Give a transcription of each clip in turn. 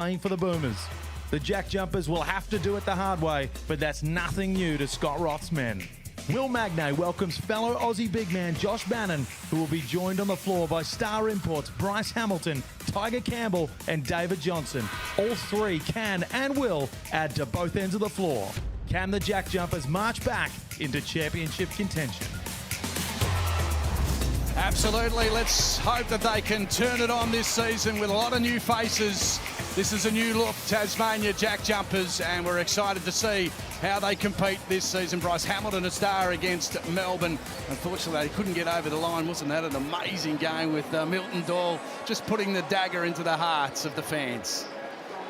playing for the Boomers. The JackJumpers will have to do it the hard way, but that's nothing new to Scott Roth's men. Will Magnay welcomes fellow Aussie big man Josh Bannon, who will be joined on the floor by Star Imports Bryce Hamilton, Tiger Campbell and David Johnson. All three can and will add to both ends of the floor. Can the JackJumpers march back into championship contention? Absolutely. Let's hope that they can turn it on this season with a lot of new faces. This is a new look Tasmania JackJumpers, and we're excited to see how they compete this season. Bryce Hamilton, a star against Melbourne. Unfortunately, they couldn't get over the line. Wasn't that an amazing game with Milton Doyle just putting the dagger into the hearts of the fans?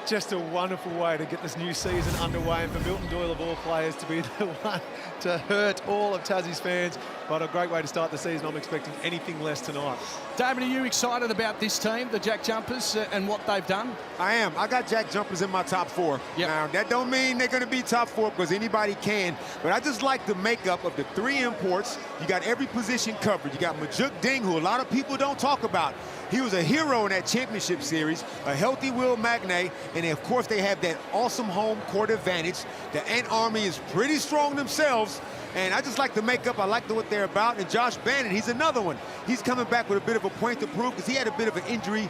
Just a wonderful way to get this new season underway, and for Milton Doyle of all players to be the one to hurt all of Tassie's fans. But a great way to start the season. I'm expecting anything less tonight. David, are you excited about this team, the JackJumpers, and what they've done? I am. I got JackJumpers in my top four. Yep. Now, that don't mean they're going to be top four, because anybody can. But I just like the makeup of the three imports. You got every position covered. You got Majuk Ding, who a lot of people don't talk about. He was a hero in that championship series, a healthy Will Magnay, and of course they have that awesome home court advantage. The Ant Army is pretty strong themselves, and I just like the makeup. I like what they're about. And Josh Bannon, he's another one. He's coming back with a bit of a point to prove, because he had a bit of an injury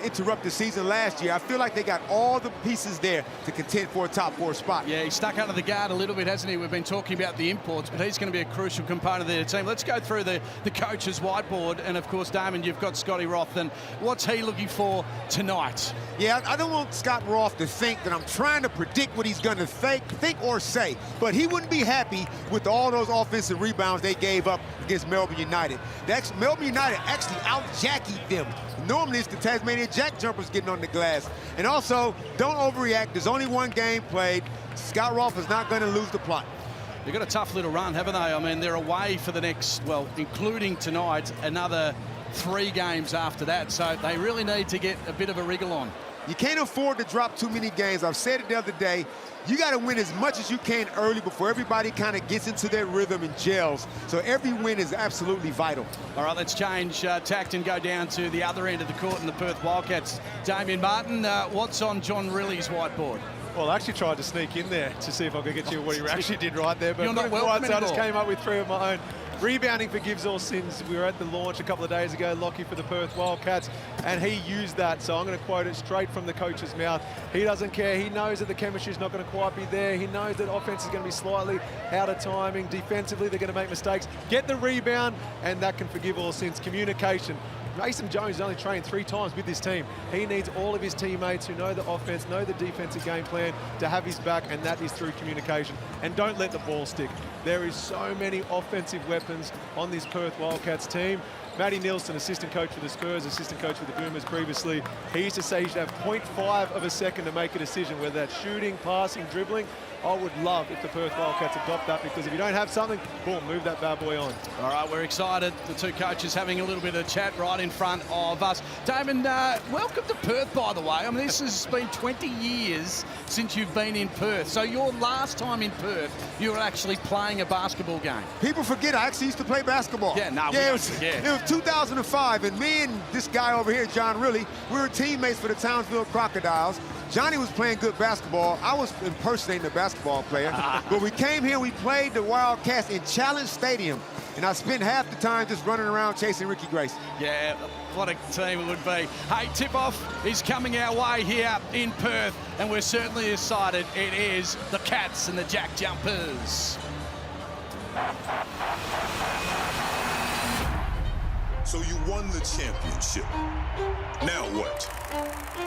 interrupt the season last year. I feel like they got all the pieces there to contend for a top four spot. Yeah, he's stuck under the guard a little bit, hasn't he? We've been talking about the imports, but he's going to be a crucial component of their team. Let's go through the coach's whiteboard. And of course, Damon, you've got Scotty Roth. And what's he looking for tonight? Yeah, I don't want Scott Roth to think that I'm trying to predict what he's going to think or say, but he wouldn't be happy with all those offensive rebounds they gave up against Melbourne United. Melbourne United actually out-jackied them. Normally it's the Tasmania JackJumpers getting on the glass. And also, don't overreact. There's only one game played. Scott Roth is not going to lose the plot. They've got a tough little run, haven't they? I mean, they're away for the next, well, including tonight, another 3 games after that. So they really need to get a bit of a wriggle on. You can't afford to drop too many games. I've said it the other day. You got to win as much as you can early before everybody kind of gets into their rhythm and gels. So every win is absolutely vital. All right, let's change tact and go down to the other end of the court in the Perth Wildcats. Damien Martin, what's on John Riley's whiteboard? Well, I actually tried to sneak in there to see if I could get you what he actually did right there. But You're not welcome so I just anymore. came up with 3 of my own. Rebounding forgives all sins. We were at the launch a couple of days ago, Lockie for the Perth Wildcats, and he used that. So I'm going to quote it straight from the coach's mouth. He doesn't care. He knows that the chemistry is not going to quite be there. He knows that offense is going to be slightly out of timing. Defensively, they're going to make mistakes. Get the rebound, and that can forgive all sins. Communication. Mason Jones has only trained 3 times with this team. He needs all of his teammates who know the offense, know the defensive game plan to have his back, and that is through communication. And don't let the ball stick. There is so many offensive weapons on this Perth Wildcats team. Matty Nielsen, assistant coach for the Spurs, assistant coach for the Boomers previously, he used to say you should have 0.5 of a second to make a decision, whether that's shooting, passing, dribbling. I would love if the Perth Wildcats adopt that, because if you don't have something, boom, move that bad boy on. All right, we're excited. The 2 coaches having a little bit of chat right in front of us. Damon, welcome to Perth, by the way. I mean, this has been 20 years since you've been in Perth. So your last time in Perth, you were actually playing a basketball game. People forget I actually used to play basketball. Yeah, no, it was 2005, and me and this guy over here, John Riley, we were teammates for the Townsville Crocodiles. Johnny was playing good basketball. I was impersonating a basketball player. But we came here, we played the Wildcats in Challenge Stadium, and I spent half the time just running around chasing Ricky Grace. Yeah, what a team it would be. Hey, tip-off is coming our way here in Perth, and we're certainly excited. It is the Cats and the JackJumpers. So you won the championship. Now what?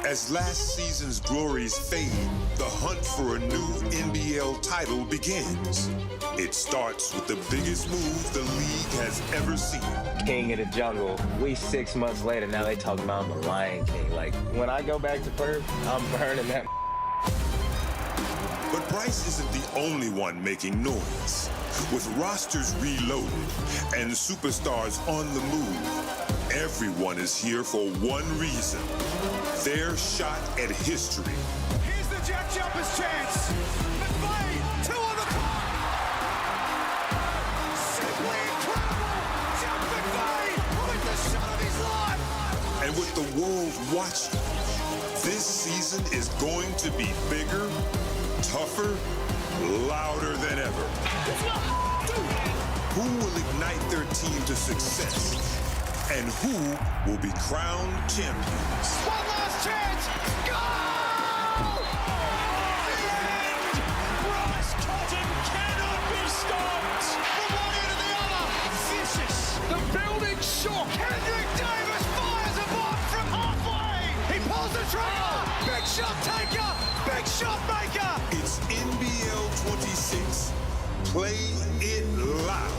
As last season's glories fade, the hunt for a new NBL title begins. It starts with the biggest move the league has ever seen. King of the jungle. We 6 months later, now they talking about I'm the Lion King. Like, when I go back to Perth, I'm burning that. But Bryce isn't the only one making noise. With rosters reloaded and superstars on the move, everyone is here for one reason: their shot at history. Here's the JackJumpers' chance. McVay, 2 on the clock. Simply incredible. Jeff McVay with the shot of his life. And with the world watching, This season is going to be bigger, tougher, louder than ever. Who will ignite their team to success? And who will be crowned champions? One last chance. Goal! The end! Bryce Cotton cannot be stopped. From one end to the other. Vicious. The building shook. Kendrick Davis fires a bomb from halfway. He pulls the trigger. Big shot taker. Big shot maker. It's NBL26. Play it loud.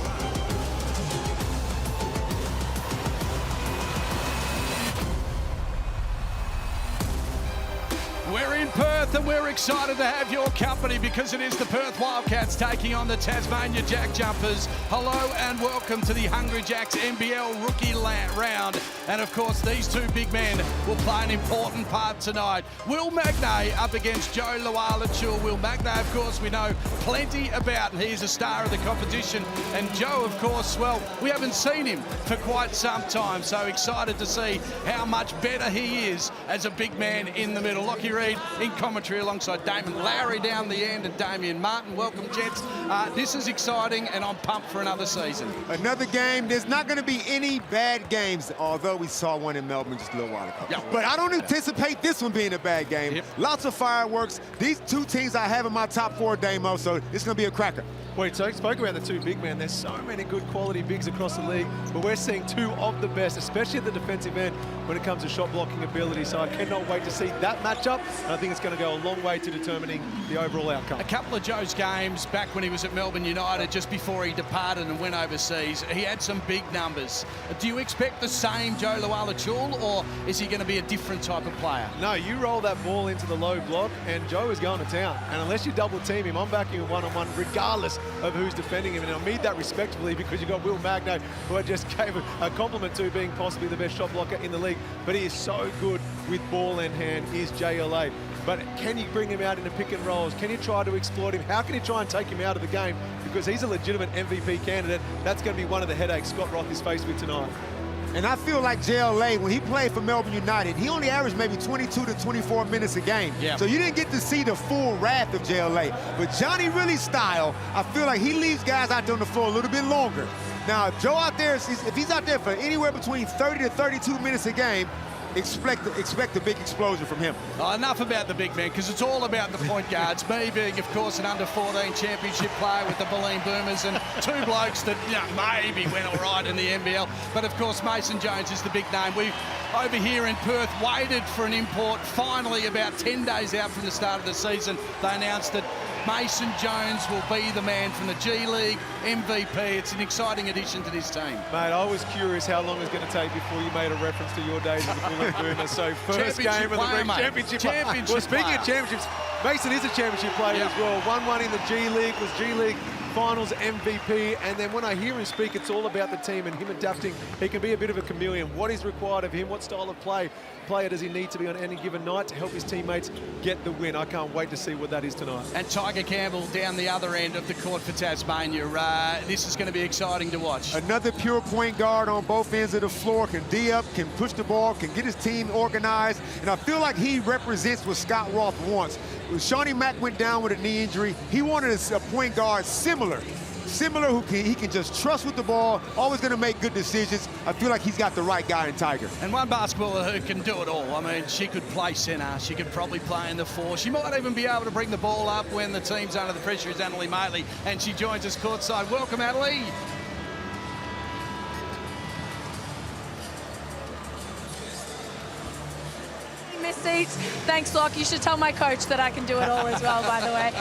We're in Perth and we're excited to have your company because it is the Perth Wildcats taking on the Tasmania JackJumpers. Hello and welcome to the Hungry Jacks NBL rookie round. And of course, these two big men will play an important part tonight. Will Magnay up against Joe Luala-Chul. Will Magnay, of course, we know plenty about. He's a star of the competition. And Joe, of course, well, we haven't seen him for quite some time. So excited to see how much better he is as a big man in the middle. Lockie Reed in commentary alongside Damon Lowry down the end and Damien Martin. Welcome, gents. This is exciting and I'm pumped for another season. Another game. There's not going to be any bad games, although we saw one in Melbourne just a little while ago. Yeah. But I don't anticipate this one being a bad game. Yep. Lots of fireworks. These two teams I have in my top 4, Damo, so it's going to be a cracker. We spoke about the two big men. There's so many good quality bigs across the league, but we're seeing two of the best, especially at the defensive end when it comes to shot blocking ability. So I cannot wait to see that matchup, and I think it's going to go a long way to determining the overall outcome. A couple of Joe's games back when he was at Melbourne United, just before he departed and went overseas, he had some big numbers. Do you expect the same Joe Luala-Chul, or is he going to be a different type of player? No, you roll that ball into the low block, and Joe is going to town. And unless you double team him, I'm backing him one-on-one, regardless of who's defending him. And I mean that respectfully because you've got Will Magnay, who I just gave a compliment to being possibly the best shot blocker in the league. But he is so good with ball in hand, is JLA. But can you bring him out into pick and rolls? Can you try to exploit him? How can you try and take him out of the game? Because he's a legitimate MVP candidate. That's going to be one of the headaches Scott Roth is faced with tonight. And I feel like JLA, when he played for Melbourne United, he only averaged maybe 22 to 24 minutes a game. Yeah. So you didn't get to see the full wrath of JLA. But Johnny Really's style, I feel like he leaves guys out there on the floor a little bit longer. Now, if Joe out there, if he's out there for anywhere between 30 to 32 minutes a game, expect a big explosion from him. Oh, enough about the big men, because it's all about the point guards. Me being, of course, an under-14 championship player with the Bulleen Boomers and two blokes that maybe went all right in the NBL. But, of course, Mason Jones is the big name. We, over here in Perth, waited for an import. Finally, about 10 days out from the start of the season, they announced that Mason Jones will be the man from the G League, MVP. It's an exciting addition to this team. Mate, I was curious how long it was going to take before you made a reference to your days as a Bulleen Boomer. So first game of the player, league, championship. Well, speaking of championships, Mason is a championship player as well. Won in the G League, was G League Finals MVP, and then when I hear him speak, it's all about the team and him adapting. He can be a bit of a chameleon. What is required of him? What style of player does he need to be on any given night to help his teammates get the win? I can't wait to see what that is tonight. And Tiger Campbell down the other end of the court for Tasmania. This is going to be exciting to watch. Another pure point guard on both ends of the floor, can D-up, can push the ball, can get his team organized, and I feel like he represents what Scott Roth wants. When Shawnee Mack went down with a knee injury, he wanted a point guard similar who he can just trust with the ball, always going to make good decisions. I feel like he's got the right guy in Tiger. And one basketballer who can do it all. I mean, she could play center, she could probably play in the 4. She might even be able to bring the ball up when the team's under the pressure, is Annalie Matley, and she joins us courtside. Welcome, Annalie. Seats. Thanks, Locke. You should tell my coach that I can do it all as well, by the way.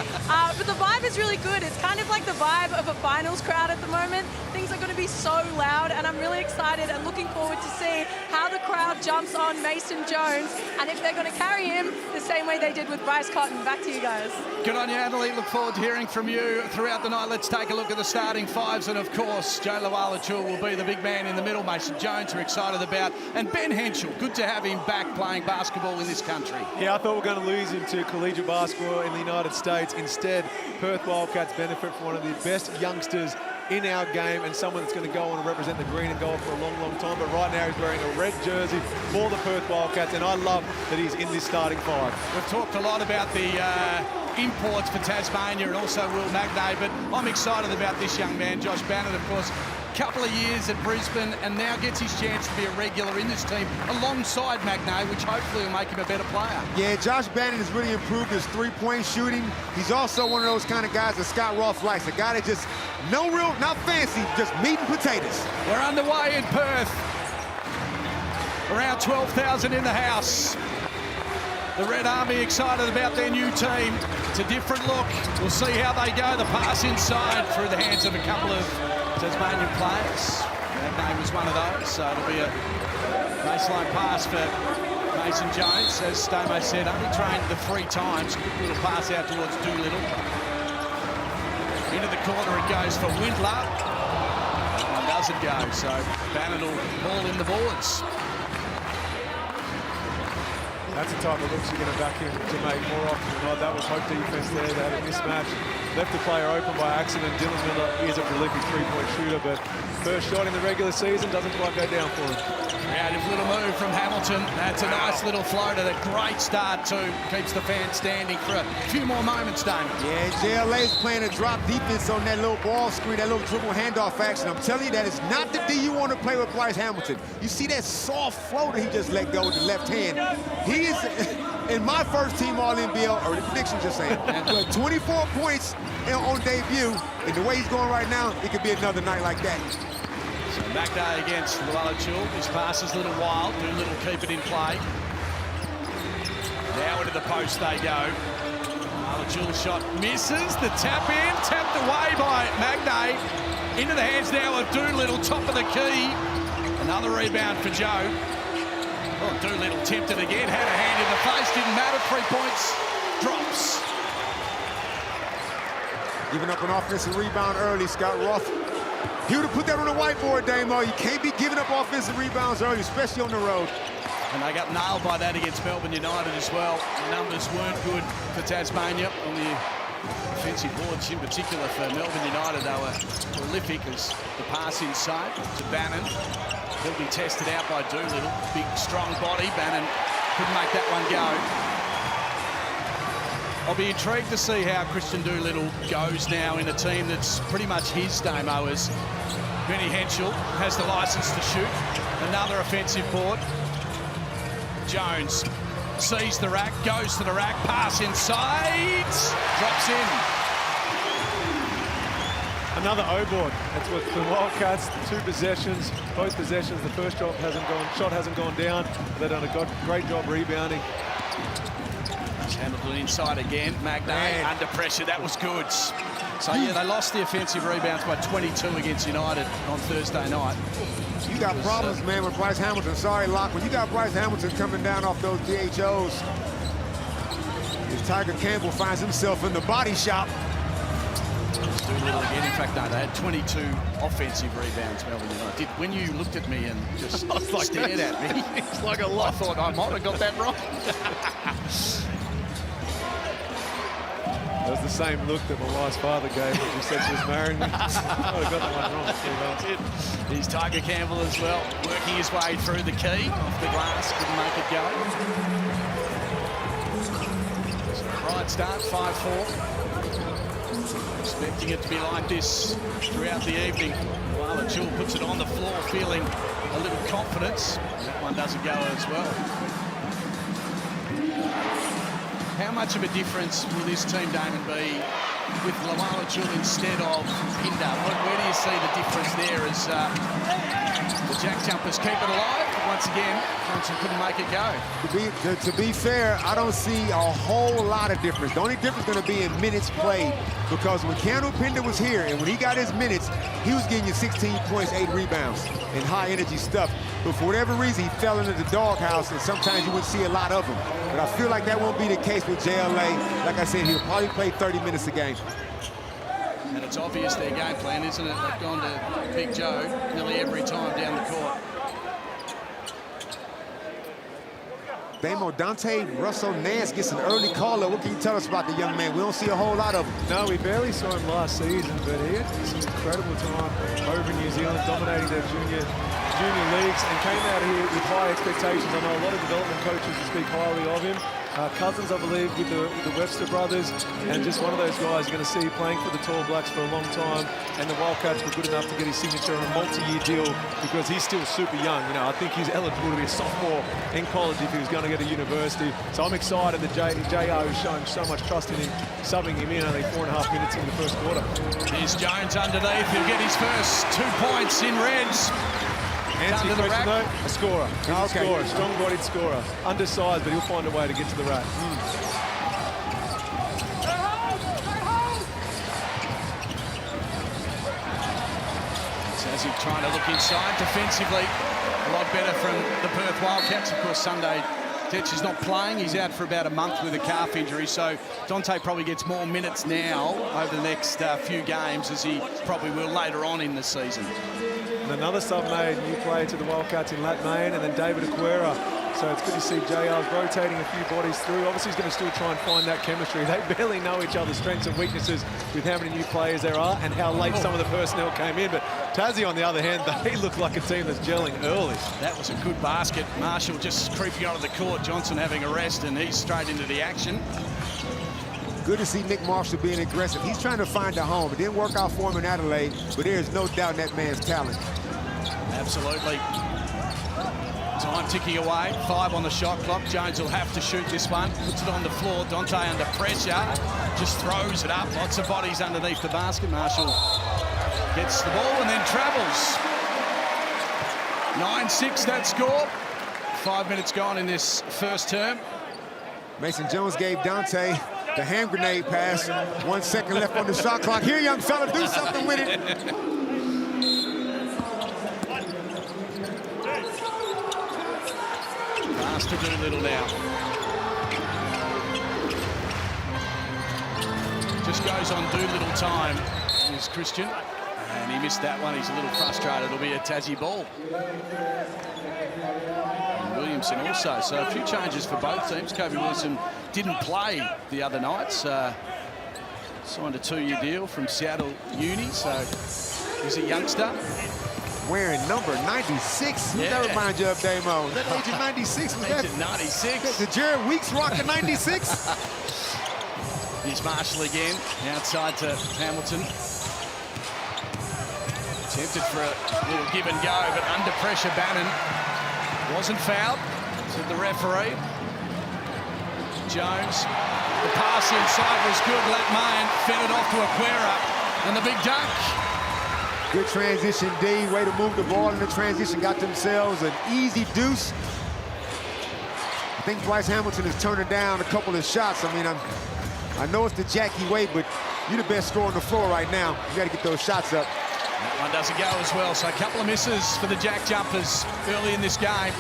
But the vibe is really good. It's kind of like the vibe of a finals crowd at the moment. Things are going to be so loud, and I'm really excited and looking forward to see how the crowd jumps on Mason Jones and if they're going to carry him the same way they did with Bryce Cotton. Back to you guys. Good on you, Annalie. Look forward to hearing from you throughout the night. Let's take a look at the starting fives, and of course, Joe Luala-Chul will be the big man in the middle. Mason Jones we're excited about, and Ben Henschel. Good to have him back playing basketball in this country. Yeah, I thought we were going to lose him to collegiate basketball in the United States. Instead, Perth Wildcats benefit from one of the best youngsters in our game and someone that's going to go on and represent the green and gold for a long, long time. But right now he's wearing a red jersey for the Perth Wildcats, and I love that he's in this starting five. We've talked a lot about the imports for Tasmania and also Will Magnay, but I'm excited about this young man, Josh Bannon, of course. Couple of years at Brisbane and now gets his chance to be a regular in this team alongside Magnay, which hopefully will make him a better player. Yeah, Josh Bannon has really improved his three-point shooting. He's also one of those kind of guys that Scott Roth likes, a guy that just, not fancy, just meat and potatoes. We're underway in Perth. Around 12,000 in the house. The Red Army excited about their new team. It's a different look. We'll see how they go. The pass inside through the hands of a couple of Tasmanian players. Magnay was one of those, so it'll be a baseline pass for Mason Jones. As Stamo said, only trained the 3 times. Good little pass out towards Doolittle. Into the corner it goes for Windler. That one doesn't go, so Bannon will ball in the boards. That's the type of looks you're going to back him to make more often than not. That was hope defense there. They had a mismatch. Left the player open by accident. Dylan Miller is a prolific three-point shooter, but first shot in the regular season doesn't quite go down for him. Creative little move from Hamilton. That's a nice little floater. A great start too. Keeps the fans standing for a few more moments, Damon. Yeah, JLA's playing a drop defense on that little ball screen, that little dribble handoff action. I'm telling you, that is not the D you want to play with Bryce Hamilton. You see that soft floater he just let go with the left hand. He is, in my first team All-NBL, or the prediction just saying, with 24 points on debut, and the way he's going right now, it could be another night like that. So Magnay against Wildcats. His pass is a little wild. Doolittle keep it in play. Now into the post they go. Wildcats shot misses. The tap in, tapped away by Magnay. Into the hands now of Doolittle, top of the key. Another rebound for Joe. Oh, Doolittle tempted again, had a hand in the face, didn't matter. 3 points, drops. Giving up an offensive rebound early, Scott Roth. He would have put that on the whiteboard, Damo. You can't be giving up offensive rebounds early, especially on the road. And they got nailed by that against Melbourne United as well. The numbers weren't good for Tasmania on the offensive boards, in particular for Melbourne United. They were prolific as the pass inside to Bannon. He'll be tested out by Doolittle. Big, strong body. Bannon couldn't make that one go. I'll be intrigued to see how Christian Doolittle goes now in a team that's pretty much his, Damo, as Benny Henschel has the license to shoot. Another offensive board. Jones sees the rack, goes to the rack, pass inside, drops in. Another O-board. That's what the Wildcats, 2 possessions, both possessions. The first shot hasn't gone down. They've done a great job rebounding. Hamilton inside again. Magnay under pressure. That was good. So, yeah, they lost the offensive rebounds by 22 against United on Thursday night. You got problems, man, with Bryce Hamilton. Sorry, Locke. When you got Bryce Hamilton coming down off those DHOs, if Tiger Campbell finds himself in the body shop. Doolittle again. In fact, no, they had 22 offensive rebounds, Melbourne United. When you looked at me and just stared at me, it's like a lot. I thought I might have got that wrong. That was the same look that my wife's father gave when she said she was marrying me. I got that one wrong. He's Tiger Campbell as well, working his way through the key, off the glass, couldn't make it go. So, right start, 5-4. Expecting it to be like this throughout the evening. While Jewel puts it on the floor, feeling a little confidence. That one doesn't go as well. How much of a difference will this team, Damon, be with Wildcats instead of Pinder? Where do you see the difference there as the JackJumpers keep it alive? Once again, Johnson couldn't make it go. To be fair, I don't see a whole lot of difference. The only difference is going to be in minutes played, because when Keanu Pinder was here and when he got his minutes, he was getting you 16 points, 8 rebounds, and high-energy stuff. But for whatever reason, he fell into the doghouse, and sometimes you wouldn't see a lot of him. But I feel like that won't be the case with JLA. Like I said, he'll probably play 30 minutes a game. And it's obvious their game plan, isn't it? They've gone to Big Joe nearly every time down the court. Damo, Dante Russell Nance gets an early call-up. What can you tell us about the young man? We don't see a whole lot of him. No, we barely saw him last season, but he had some incredible time over in New Zealand, dominating their junior leagues, and came out here with high expectations. I know a lot of development coaches speak highly of him. Cousins, I believe, with the Webster brothers, and just one of those guys you're going to see playing for the Tall Blacks for a long time. And the Wildcats were good enough to get his signature on a multi-year deal because he's still super young. You know, I think he's eligible to be a sophomore in college if he was going to go to university. So I'm excited that JR is showing so much trust in him, subbing him in only 4.5 minutes in the first quarter. Here's Jones underneath. He'll get his first 2 points in Reds. Answer your question though, a scorer. He's a scorer, strong-bodied scorer. Undersized, but he'll find a way to get to the rack. Tassie trying to look inside defensively. A lot better from the Perth Wildcats. Of course, Sunday, Tetch is not playing. He's out for about a month with a calf injury, so Dante probably gets more minutes now over the next few games, as he probably will later on in the season. And another sub-made new player to the Wildcats in Lat Main, and then David Aquera. So it's good to see JR's rotating a few bodies through. Obviously, he's going to still try and find that chemistry. They barely know each other's strengths and weaknesses with how many new players there are and how late some of the personnel came in. But Tassie, on the other hand, they look like a team that's gelling early. That was a good basket. Marshall just creeping onto the court. Johnson having a rest, and he's straight into the action. Good to see Nick Marshall being aggressive. He's trying to find a home. It didn't work out for him in Adelaide, but there's no doubt in that man's talent. Absolutely. Time ticking away. 5 on the shot clock. Jones will have to shoot this one. Puts it on the floor. Dante under pressure. Just throws it up. Lots of bodies underneath the basket. Marshall gets the ball and then travels. 9-6 that score. 5 minutes gone in this first term. Mason Jones gave Dante the hand grenade pass. 1 second left on the shot clock. Here, young fella, do something with it. Pass to Doolittle now. Just goes on Doolittle time. Here's Christian. And he missed that one. He's a little frustrated. It'll be a Tassie ball. And Williamson also. So a few changes for both teams. Kobe Wilson didn't play the other night. Signed a 2-year deal from Seattle Uni. So he's a youngster. Wearing number 96. Who that reminds you of, Damo? That Agent 96? Was that Agent 96? The Jared Weeks rocking 96? Here's Marshall again, outside to Hamilton. Tempted for a little give and go, but under pressure, Bannon wasn't fouled, said the referee. Jones, the pass inside was good. Lat Main fed it off to Aquera, and the big dunk. Good transition, D. Way to move the ball in the transition. Got themselves an easy deuce. I think Bryce Hamilton is turning down a couple of shots. I mean, I know it's the Jackie way, but you're the best scorer on the floor right now. You got to get those shots up. That one doesn't go as well, so a couple of misses for the JackJumpers early in this game.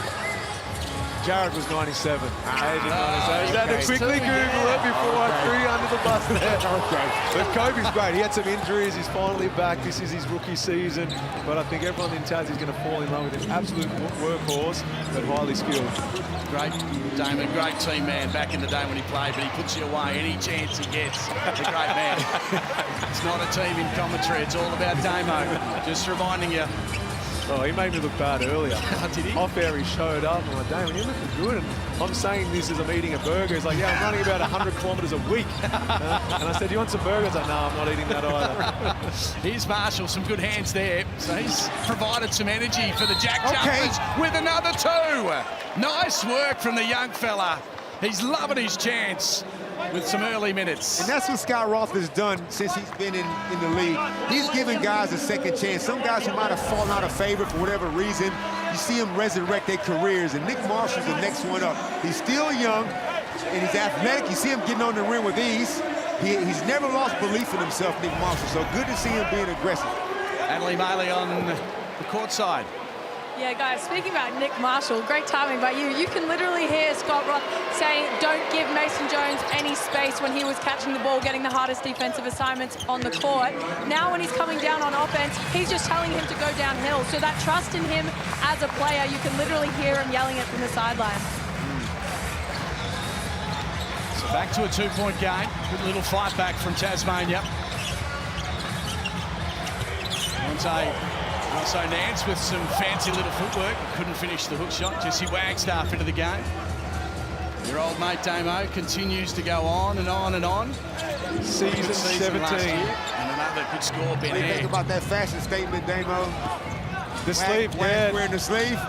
Jared was 97. Agent 97. I had to quickly Google it before I threw you under the bus there. But Kobe's great. He had some injuries. He's finally back. This is his rookie season. But I think everyone in Tassie is going to fall in love with him. Absolute workhorse, but highly skilled. Great Damon, great team man back in the day when he played, but he puts you away any chance he gets. He's a great man. It's not a team in commentary. It's all about Damo. Just reminding you. Oh, he made me look bad earlier. Did he? Off air, he showed up. I'm like, Damon, you're looking good. And I'm saying this as I'm eating a burger. He's like, yeah, I'm running about 100 kilometres a week. And I said, you want some burgers? I said, no, I'm not eating that either. Here's Marshall, some good hands there. So he's provided some energy for the JackJumpers with another 2. Nice work from the young fella. He's loving his chance with some early minutes. And that's what Scott Roth has done since he's been in the league. He's giving guys a second chance. Some guys who might have fallen out of favor for whatever reason, you see him resurrect their careers, and Nick Marshall's the next one up. He's still young, and he's athletic. You see him getting on the rim with ease. He's never lost belief in himself, Nick Marshall, so good to see him being aggressive. Adley Maley on the court side. Yeah, guys, speaking about Nick Marshall, great timing by you. You can literally hear Scott Roth saying, don't give Mason Jones any space when he was catching the ball, getting the hardest defensive assignments on the court. Now when he's coming down on offense, he's just telling him to go downhill. So that trust in him as a player, you can literally hear him yelling it from the sideline. Back to a 2-point game. Good little fight back from Tasmania. Also Nance with some fancy little footwork. Couldn't finish the hook shot. Jesse Wagstaff into the game. Your old mate Damo continues to go on and on and on. Season 17. And another good score, Ben What do you Hare. think about that fashion statement, Damo? The sleeve, yeah. Wearing the sleeve.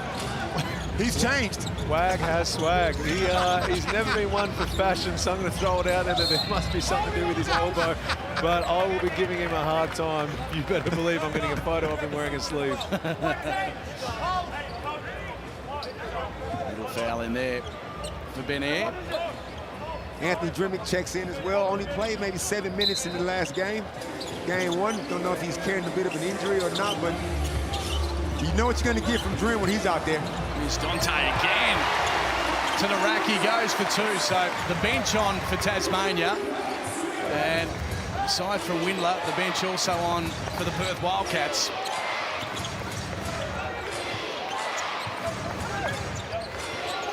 He's changed. Wag has swag. He's never been one for fashion, so I'm going to throw it out there that there must be something to do with his elbow. But I will be giving him a hard time. You better believe I'm getting a photo of him wearing a sleeve. Little foul in there for Ben Hare. Anthony Drimmick checks in as well. Only played maybe 7 minutes in the last game. Game 1. Don't know if he's carrying a bit of an injury or not, but you know what you're going to get from Drim when he's out there. Here's Dante again. To the rack he goes for 2. So the bench on for Tasmania. And aside from Windler, the bench also on for the Perth Wildcats.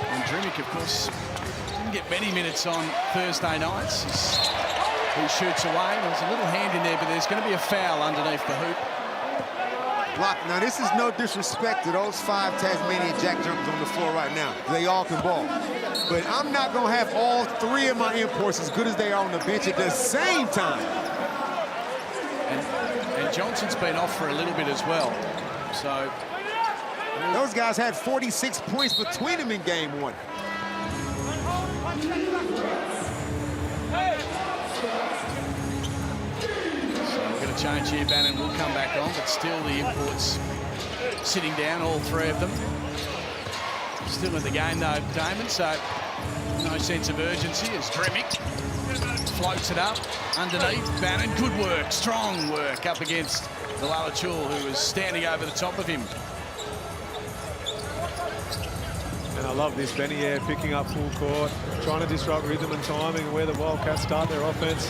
And Drimmick, of course, didn't get many minutes on Thursday nights. He shoots away. There's a little hand in there, but there's going to be a foul underneath the hoop. Block. Now, this is no disrespect to those 5 Tasmanian JackJumpers on the floor right now. They all can ball. But I'm not going to have all 3 of my imports as good as they are on the bench at the same time. And Johnson's been off for a little bit as well. So those guys had 46 points between them in game 1. change here. Bannon will come back on, but still the imports sitting down, all 3 of them. Still in the game though, Damon, so no sense of urgency as Drimmick floats it up underneath. Bannon, good work, strong work up against the lower Chul, who was standing over the top of him. And I love this, Benny Air picking up full court, trying to disrupt rhythm and timing, where the Wildcats start their offense.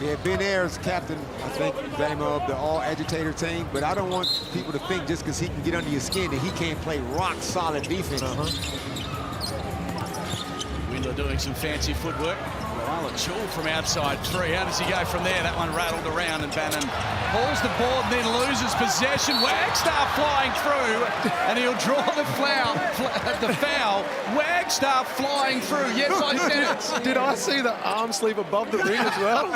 Yeah, Ben Ayers, captain, I think, Damo, of the all-agitator team, but I don't want people to think just because he can get under your skin that he can't play rock-solid defense. Windler doing some fancy footwork. Chul from outside 3. How does he go from there? That one rattled around, and Bannon pulls the board and then loses possession. Wagstaff flying through, and he'll draw the foul. Wagstaff flying through. Yes, I said it. Did I see the arm sleeve above the ring as well?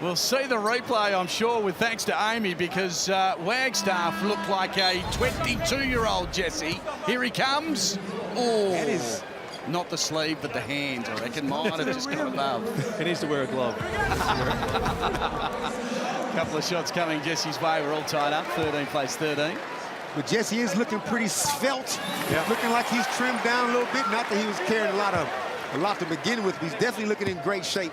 We'll see the replay, I'm sure, with thanks to Amy, because Wagstaff looked like a 22-year-old Jesse. Here he comes. Oh, that is... not the sleeve, but the hand, I reckon. Might have just gone above. He needs to wear a glove. A couple of shots coming Jesse's way. We're all tied up. 13 plays 13. But Jesse is looking pretty svelte. Looking like he's trimmed down a little bit. Not that he was carrying a lot to begin with, but he's definitely looking in great shape.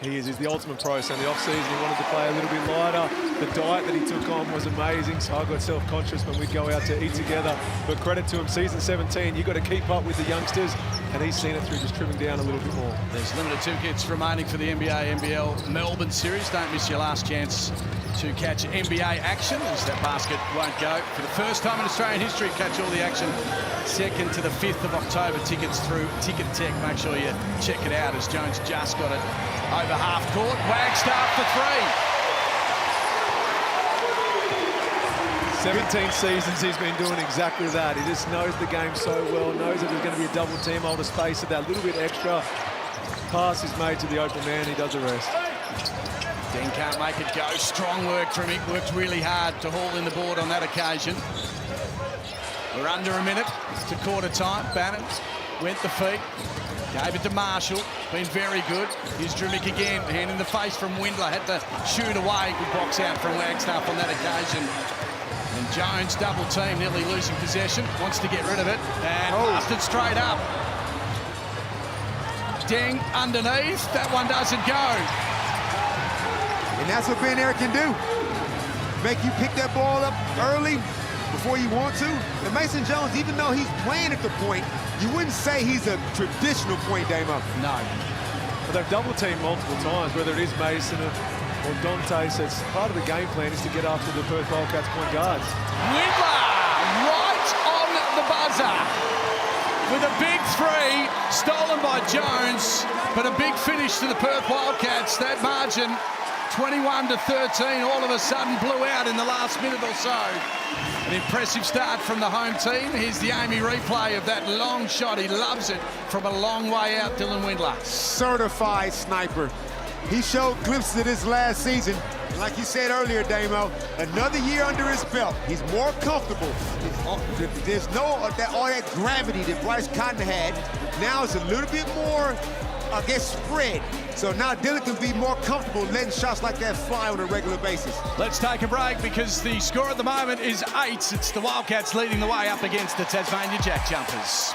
He is. He's the ultimate pro. So in the off-season, he wanted to play a little bit lighter. The diet that he took on was amazing, so I got self-conscious when we'd go out to eat together. But credit to him, season 17, you've got to keep up with the youngsters, and he's seen it through just trimming down a little bit more. There's limited tickets remaining for the NBA NBL Melbourne series. Don't miss your last chance to catch NBA action, as that basket won't go. For the first time in Australian history, catch all the action 2nd to the 5th of October. Tickets through Ticket Tech. Make sure you check it out, as Jones just got it over half court. Wagstaff for 3. 17 seasons he's been doing exactly that. He just knows the game so well, knows that there's going to be a double team, hold a space, at that little bit extra pass is made to the open man, he does the rest. Dean can't make it go. Strong work from him. Worked really hard to haul in the board on that occasion. We're under a minute to quarter time. Bannon went the feet. Gave it to Marshall. Been very good. Here's Drimmick again. Hand in the face from Windler. Had to shoot away. Good box out from Wagstaff on that occasion. And Jones double team, nearly losing possession. Wants to get rid of it. And blasted straight up. Ding underneath. That one doesn't go. And that's what Ben Air can do. Make you pick that ball up early before you want to. And Mason Jones, even though he's playing at the point, you wouldn't say he's a traditional point Damo. No. But they've double-teamed multiple times, whether it is Mason or Dante, so it's part of the game plan is to get after the Perth Wildcats point guards. Windler! with a big three, stolen by Jones, but a big finish to the Perth Wildcats. That margin, 21-13, all of a sudden blew out in the last minute or so. An impressive start from the home team. Here's the Amy replay of that long shot. He loves it from a long way out, Dylan Windler. Certified sniper. He showed glimpses of this last season. And like you said earlier, Damo, another year under his belt. He's more comfortable. There's no all that gravity that Bryce Cotton had. Now it's a little bit more, I guess, spread. So now Dylan can be more comfortable letting shots like that fly on a regular basis. Let's take a break because the score at the moment is 8. It's the Wildcats leading the way up against the Tasmania JackJumpers.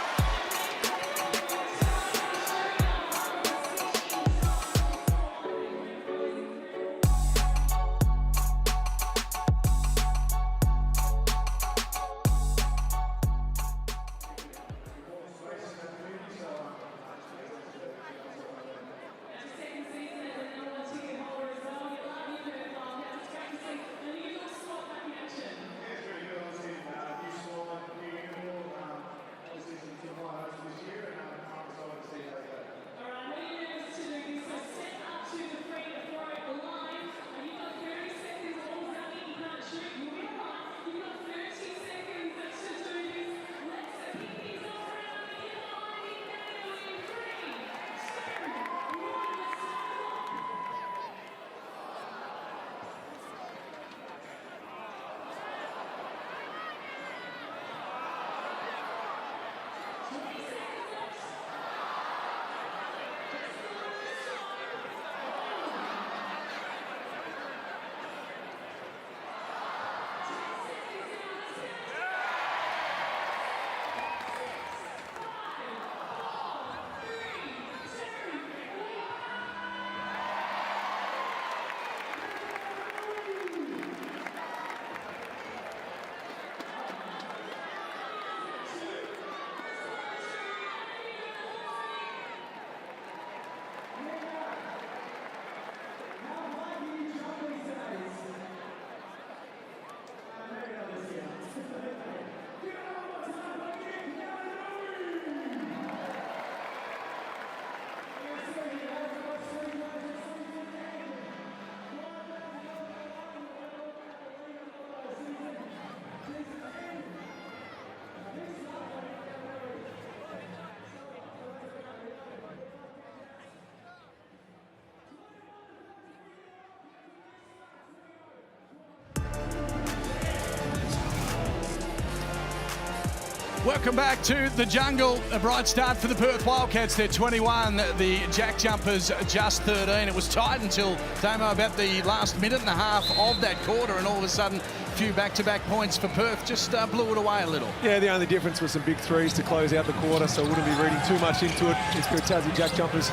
Welcome back to the jungle. A bright start for the Perth Wildcats. They're 21, the JackJumpers just 13. It was tight until, Damo, about the last minute and a half of that quarter, and all of a sudden, a few back-to-back points for Perth just blew it away a little. Yeah, the only difference was some big threes to close out the quarter, so wouldn't be reading too much into it. It's for Tassie JackJumpers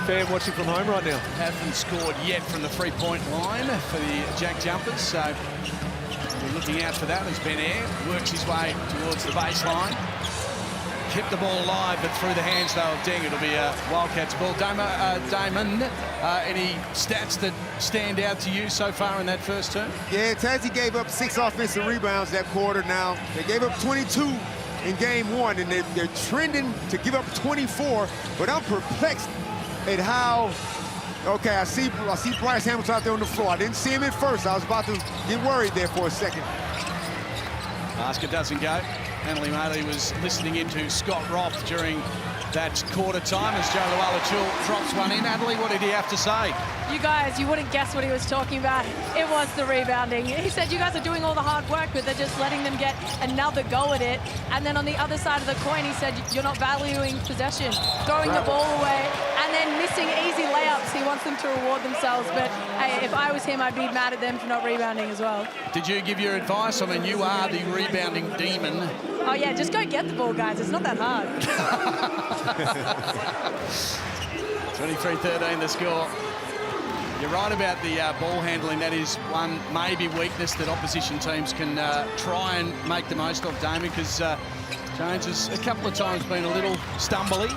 fan watching from home right now. Haven't scored yet from the three-point line for the JackJumpers, so we're looking out for that as Ben Air works his way towards the baseline. Kept the ball alive, but through the hands, though, of Deng. It'll be a Wildcats ball. Damon, any stats that stand out to you so far in that first term? Yeah, Tassie gave up 6 offensive rebounds that quarter now. They gave up 22 in game 1, and they're trending to give up 24, but I'm perplexed at how, okay, I see Bryce Hamilton out there on the floor. I didn't see him at first. I was about to get worried there for a second. Basket doesn't go. Anneli Maley was listening into Scott Roth during that quarter time as Joe Luala-Chul drops one in. Anneli, what did he have to say? You guys, you wouldn't guess what he was talking about. It was the rebounding. He said you guys are doing all the hard work, but they're just letting them get another go at it. And then on the other side of the coin, he said you're not valuing possession, throwing the ball away, and then missing easy layups. He wants them to reward themselves. But hey, if I was him, I'd be mad at them for not rebounding as well. Did you give your advice? I mean, you are the rebounding demon. Oh yeah, just go get the ball, guys. It's not that hard. 23-13 the score. You're right about the ball handling. That is one maybe weakness that opposition teams can try and make the most of, Damon, because Jones has a couple of times been a little stumbly.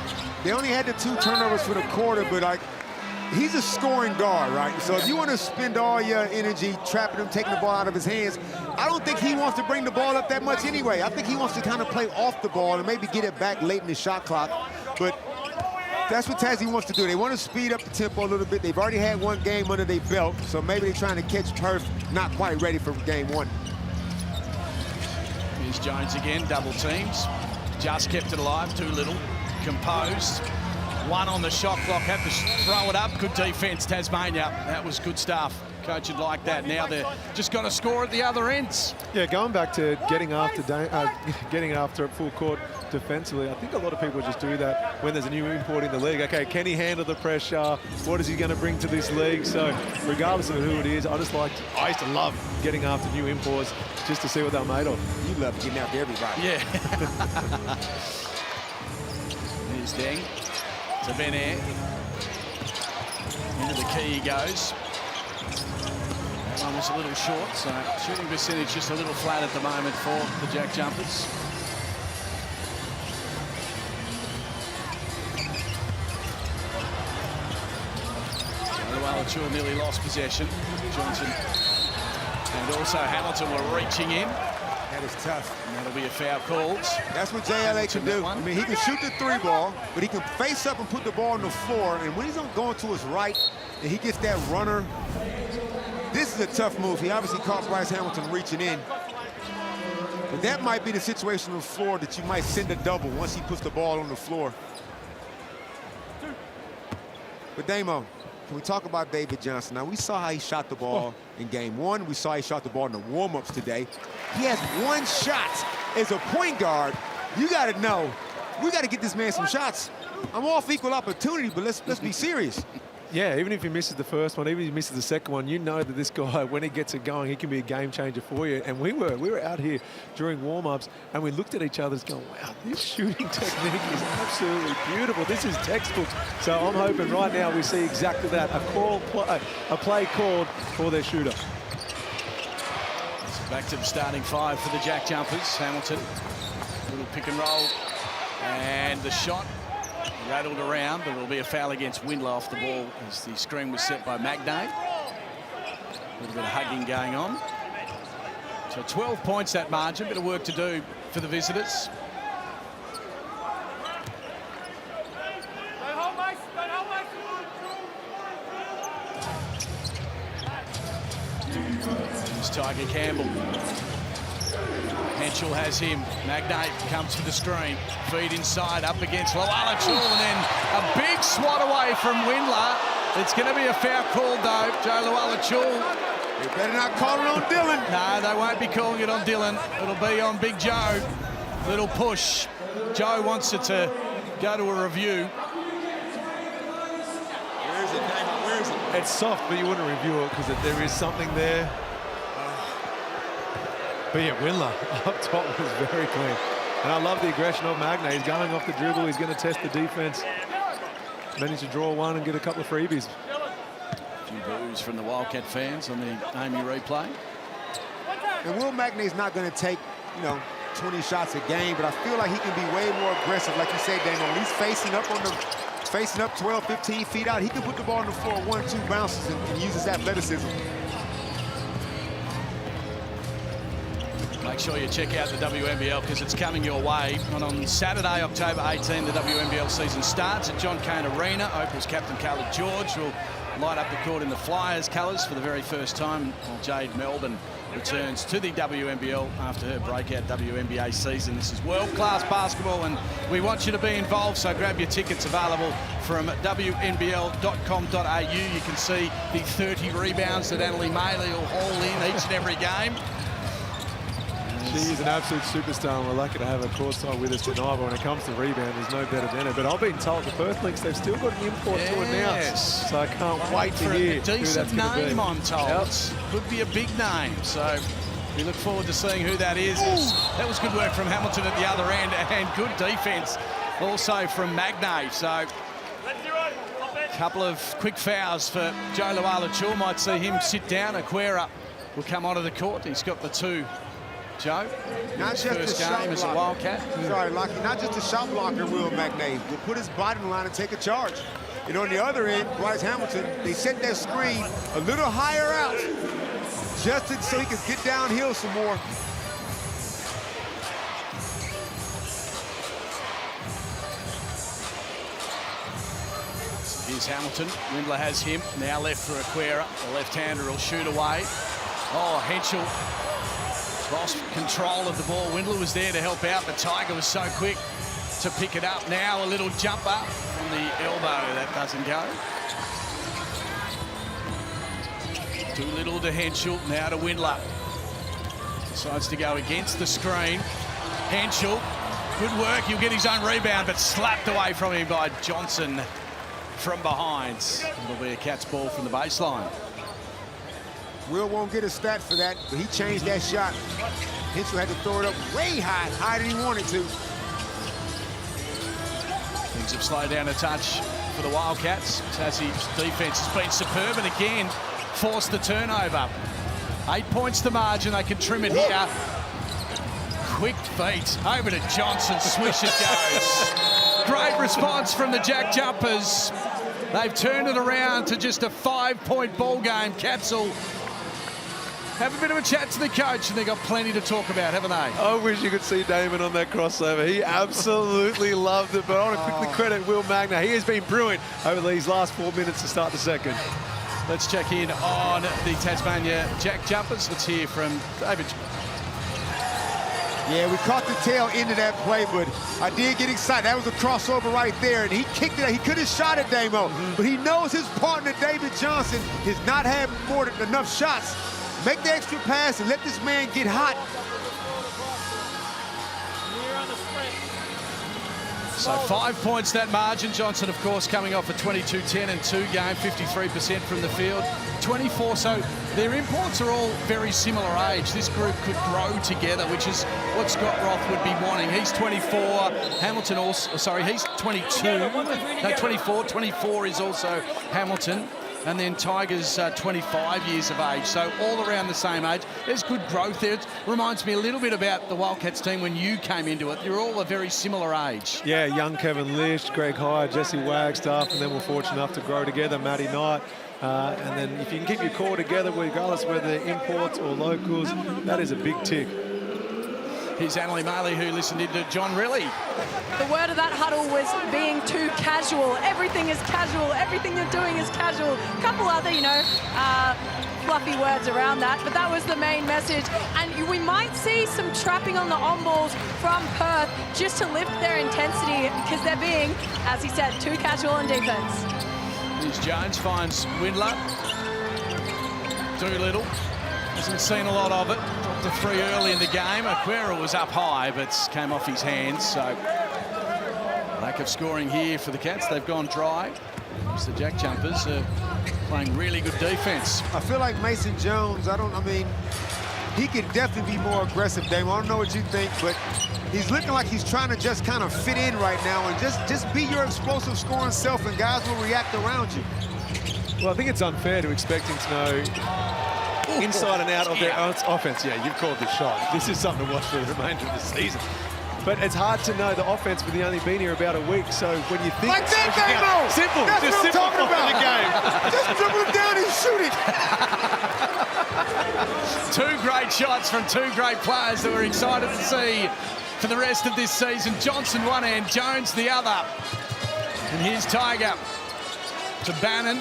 They only had the 2 turnovers for the quarter, but he's a scoring guard, right? So if you want to spend all your energy trapping him, taking the ball out of his hands, I don't think he wants to bring the ball up that much anyway. I think he wants to kind of play off the ball and maybe get it back late in the shot clock. But that's what Tassie wants to do. They want to speed up the tempo a little bit. They've already had one game under their belt, so maybe they're trying to catch Perth not quite ready for game one. Here's Jones again, double teams. Just kept it alive, too little. Composed. One on the shot clock, had to throw it up. Good defense, Tasmania. That was good stuff. Coach would like that. Now they're just got to score at the other ends. Yeah, going back to getting after at full court defensively, I think a lot of people just do that when there's a new import in the league. Okay, can he handle the pressure? What is he going to bring to this league? So regardless of who it is, I used to love getting after new imports just to see what they're made of. You love getting after everybody. Yeah. Here's Deng to Ben Air. Into the key he goes. That one was a little short, so shooting percentage just a little flat at the moment for the JackJumpers. Wildcats nearly lost possession. Johnson and also Hamilton were reaching in. That is tough. And that'll be a foul called. That's what JLA can do. I mean, he can shoot the 3-ball, but he can face up and put the ball on the floor. And when he's going to his right, and he gets that runner, this is a tough move. He obviously caught Bryce Hamilton reaching in. But that might be the situation on the floor that you might send a double once he puts the ball on the floor. But Damo, can we talk about David Johnson? Now, we saw how he shot the ball in game one. We saw how he shot the ball in the warm-ups today. He has one shot as a point guard. You got to know, we got to get this man some shots. I'm all for equal opportunity, but let's be serious. Yeah, even if he misses the first one, even if he misses the second one, you know that this guy, when he gets it going, he can be a game changer for you. And we were out here during warm-ups, and we looked at each other going, wow, this shooting technique is absolutely beautiful. This is textbook. So I'm hoping right now we see exactly that, a play called for their shooter. So back to the starting five for the JackJumpers. Hamilton, little pick and roll, and the shot. Rattled around, but it'll be a foul against Windler off the ball as the screen was set by Magnay. A little bit of hugging going on. So 12 points that margin, bit of work to do for the visitors. Here's Tiger Campbell. Henschel has him. Magnay comes to the screen. Feed inside, up against Wildcats, and then a big swat away from Windler. It's going to be a foul call, though. Joe Wildcats. They better not call it on Dylan. No, they won't be calling it on Dylan. It'll be on Big Joe. Little push. Joe wants it to go to a review. Where is it, Damon? Where is it? It's soft, but you wouldn't review it because there is something there. But yeah, Windler up top was very clean. And I love the aggression of Magnay. He's going off the dribble. He's going to test the defense. Managed to draw one and get a couple of freebies. A few boos from the Wildcat fans on the Amy replay. And Will Magnay's not going to take, 20 shots a game, but I feel like he can be way more aggressive, like you said, Daniel. When he's facing up 12, 15 feet out, he can put the ball on the floor 1-2 bounces and use his athleticism. Make sure you check out the WNBL because it's coming your way. And on Saturday, October 18, the WNBL season starts at John Cain Arena. Opal's captain, Caleb George, will light up the court in the Flyers colours for the very first time, while Jade Melbourne returns to the WNBL after her breakout WNBA season. This is world-class basketball, and we want you to be involved, so grab your tickets available from WNBL.com.au. You can see the 30 rebounds that Annalie Maley will haul in each and every game. She is an absolute superstar, and we're lucky to have her courtside with us tonight. But when it comes to rebound, there's no better than her. But I've been told the Perth Lynx, they've still got an import to announce. So I can't wait to hear a decent who that's name, be. I'm told. Yep. Could be a big name. So we look forward to seeing who that is. That was good work from Hamilton at the other end, and good defense also from Magnay. So a couple of quick fouls for Joe Luala-Chul. Might see him sit down. Aquera will come onto the court. He's got the two. Joe, not just first game as a Wildcat. Sorry, Lockie, not just a shot blocker, Will Magnay will put his body in line and take a charge. And on the other end, Bryce Hamilton, they set that screen a little higher out. adjusted so he could get downhill some more. Here's Hamilton. Windler has him. Now left for Aquera. The left-hander will shoot away. Oh, Henschel lost control of the ball. Windler was there to help out, but Tiger was so quick to pick it up. Now a little jumper on the elbow. That doesn't go. Too little to Henschel. Now to Windler. Decides to go against the screen. Henschel, good work. He'll get his own rebound, but slapped away from him by Johnson from behind. It'll be a Cats ball from the baseline. Will won't get a stat for that, but he changed that shot. Henschel had to throw it up way high, higher than he wanted to. Things have slowed down a touch for the Wildcats. Tassie's defense has been superb and again forced the turnover. 8 points the margin. They can trim it here. Quick feet over to Johnson. Swish it goes. Great response from the JackJumpers. They've turned it around to just a 5-point ball game. Cats will have a bit of a chat to the coach, and they've got plenty to talk about, haven't they? I wish you could see Damon on that crossover. He absolutely loved it, but I want to quickly credit Will Magna. He has been brilliant over these last 4 minutes to start the second. Let's check in on the Tasmania JackJumpers. Let's hear from David. Yeah, we caught the tail end of that play, but I did get excited. That was a crossover right there, and he kicked it. He could have shot it, Damo, but he knows his partner, David Johnson, has not had more than enough shots. Make the extra pass and let this man get hot. So 5 points that margin. Johnson, of course, coming off a 22-10 and 2 game, 53% from the field, 24. So their imports are all very similar age. This group could grow together, which is what Scott Roth would be wanting. He's 24. Hamilton also, sorry, he's 22. No, 24. 24 is also Hamilton. And then Tiger's 25 years of age, so all around the same age. There's good growth there. It reminds me a little bit about the Wildcats team when you came into it. You're all a very similar age. Yeah, young Kevin Lish, Greg Hyde, Jesse Wagstaff, and then we're fortunate enough to grow together, Matty Knight. And then if you can keep your core together, regardless whether they're imports or locals, that is a big tick. Here's Annalie Maley, who listened into John Riley. The word of that huddle was being too casual. Everything is casual. Everything you're doing is casual. A couple other, fluffy words around that, but that was the main message. And we might see some trapping on the on-balls from Perth just to lift their intensity because they're being, as he said, too casual on defense. Here's Jones, finds Windler. Doolittle. Hasn't seen a lot of it. Dropped the 3 early in the game. Aquera was up high, but came off his hands. So lack of scoring here for the Cats. They've gone dry. The JackJumpers are playing really good defense. I feel like Mason Jones, he could definitely be more aggressive, Dame. I don't know what you think, but he's looking like he's trying to just kind of fit in right now and just be your explosive scoring self, and guys will react around you. Well, I think it's unfair to expect him to know inside and out of their offense. Yeah, you've called the shot. This is something to watch for the remainder of the season. But it's hard to know the offense with the only been here about a week. So when you think like that, Damo! Simple. That's just what I'm simple talking about. The game. Just dribble it down and shoot it. 2 great shots from 2 great players that we're excited to see for the rest of this season. Johnson one end, Jones the other. And here's Tiger to Bannon.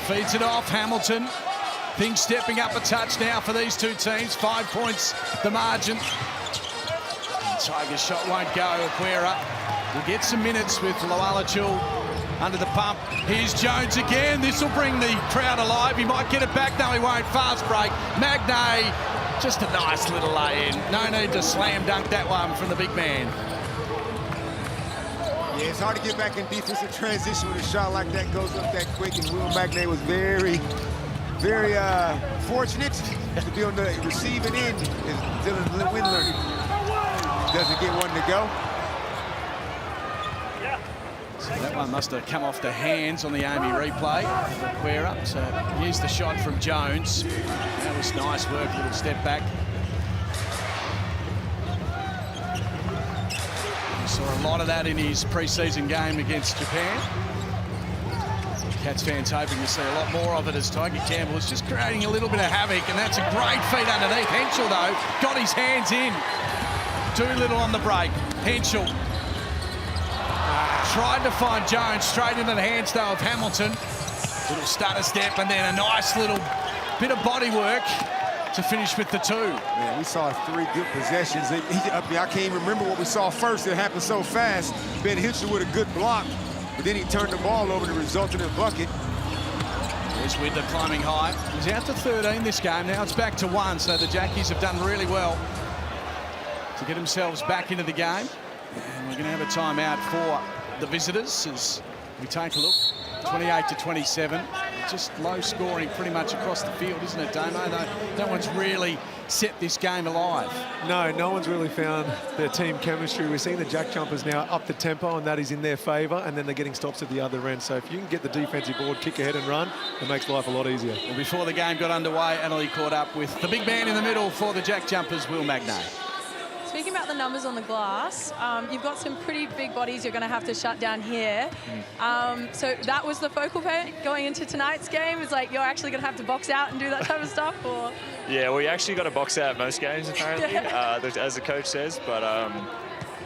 Feeds it off, Hamilton. Things stepping up a touch now for these 2 teams. 5 points the margin. Tiger's shot won't go. Aquera will get some minutes with Loalachul under the pump. Here's Jones again. This will bring the crowd alive. He might get it back. No, he won't. Fast break. Magnay, just a nice little lay-in. No need to slam dunk that one from the big man. Yeah, it's hard to get back in defensive transition when a shot like that goes up that quick, and Will Magnay was very fortunate to be on the receiving end as Dylan Windler doesn't get one to go. So that one must have come off the hands on the Amy replay. Aquera. So here's the shot from Jones. That was nice work, little step back. We saw a lot of that in his pre-season game against Japan. Cats fans hoping to see a lot more of it as Tiger Campbell is just creating a little bit of havoc, and that's a great feed underneath. Henschel, though, got his hands in. Doolittle on the break. Henschel tried to find Jones straight into the hands, though, of Hamilton. Little stutter step and then a nice little bit of body work to finish with the 2. Man, we saw 3 good possessions. I can't even remember what we saw first. It happened so fast. Ben Henschel with a good block, but then he turned the ball over and it resulted in a bucket. There's Winder climbing high. He's out to 13 this game. Now it's back to 1, so the Jackies have done really well to get themselves back into the game. And we're going to have a timeout for the visitors as we take a look. 28-27. Just low scoring pretty much across the field, isn't it, Damo? No one's really set this game alive. No one's really found their team chemistry. We're seeing the JackJumpers now up the tempo, and that is in their favour, and then they're getting stops at the other end. So if you can get the defensive board, kick ahead and run, it makes life a lot easier. Well, before the game got underway, Annalie caught up with the big man in the middle for the JackJumpers, Will Magnay. Speaking about the numbers on the glass, you've got some pretty big bodies you're going to have to shut down here. So that was the focal point going into tonight's game? It's like you're actually going to have to box out and do that type of stuff? Or? Yeah, well, you actually got to box out most games, apparently, as the coach says. But,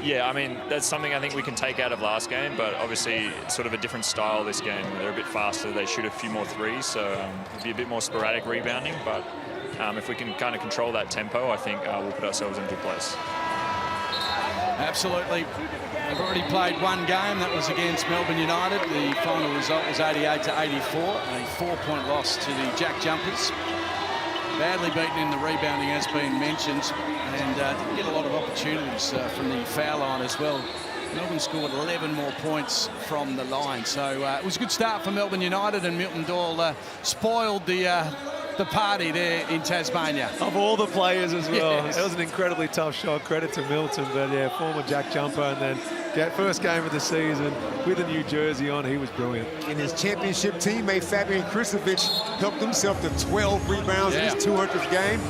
yeah, I mean, that's something I think we can take out of last game. But obviously, it's sort of a different style this game. They're a bit faster. They shoot a few more threes, so it'll be a bit more sporadic rebounding. But if we can kind of control that tempo, I think we'll put ourselves in a good place. Absolutely. They've already played 1 game. That was against Melbourne United. The final result was 88-84, a 4-point loss to the JackJumpers. Badly beaten in the rebounding, as been mentioned, and didn't get a lot of opportunities from the foul line as well. Melbourne scored 11 more points from the line, so it was a good start for Melbourne United, and Milton Doyle spoiled the party there in Tasmania. Of all the players as well. Yes. It was an incredibly tough shot. Credit to Milton, but yeah, former JackJumper, and then first game of the season with a new jersey on, he was brilliant. And his championship teammate Fabian Kristovic helped himself to 12 rebounds in his 200th game.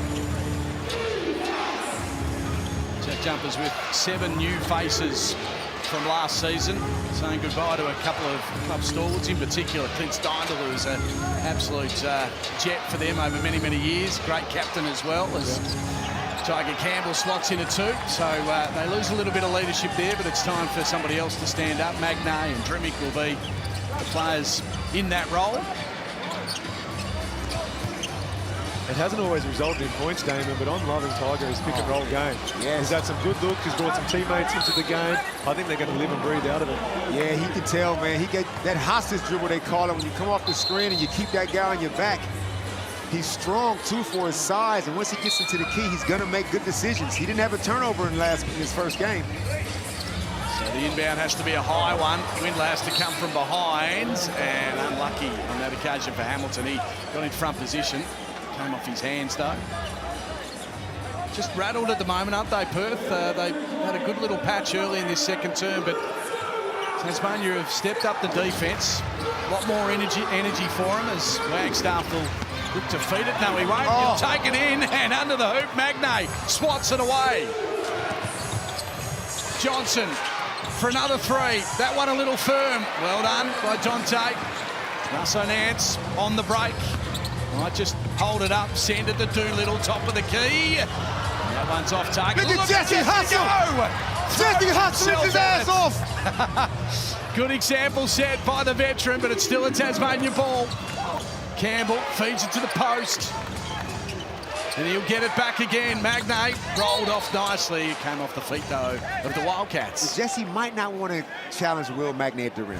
JackJumpers with 7 new faces from last season, saying goodbye to a couple of club stalwarts, in particular Clint Steindl, who was an absolute jet for them over many, many years. Great captain as well, as Tiger Campbell slots in a 2. So they lose a little bit of leadership there, but it's time for somebody else to stand up. Magnay and Drimmick will be the players in that role. It hasn't always resulted in points, Damon, but I'm loving Tiger his pick-and-roll game. Yes. He's had some good looks. He's brought some teammates into the game. I think they're going to live and breathe out of it. Yeah, he can tell, man. He get that hostage dribble, they call it, when you come off the screen and you keep that guy on your back. He's strong, too, for his size, and once he gets into the key, he's going to make good decisions. He didn't have a turnover in his first game. So the inbound has to be a high one. Windler has to come from behind, and unlucky on that occasion for Hamilton. He got in front position. Came off his hands, though. Just rattled at the moment, aren't they, Perth? They had a good little patch early in this second term, but Tasmania have stepped up the defence. A lot more energy for him as Wagstaff will look to feed it. No, he won't. He'll take it in, and under the hoop, Magnay swats it away. Johnson for another 3. That one a little firm. Well done by Dante. Russo Nance on the break. Might just hold it up, send it to Doolittle, top of the key. That one's off target. Look at Jesse Hustle! Jesse hustles his ass off! Good example set by the veteran, but it's still a Tasmania ball. Campbell feeds it to the post. And he'll get it back again. Magnay rolled off nicely. It came off the feet, though, of the Wildcats. Jesse might not want to challenge Will Magnay at the rim.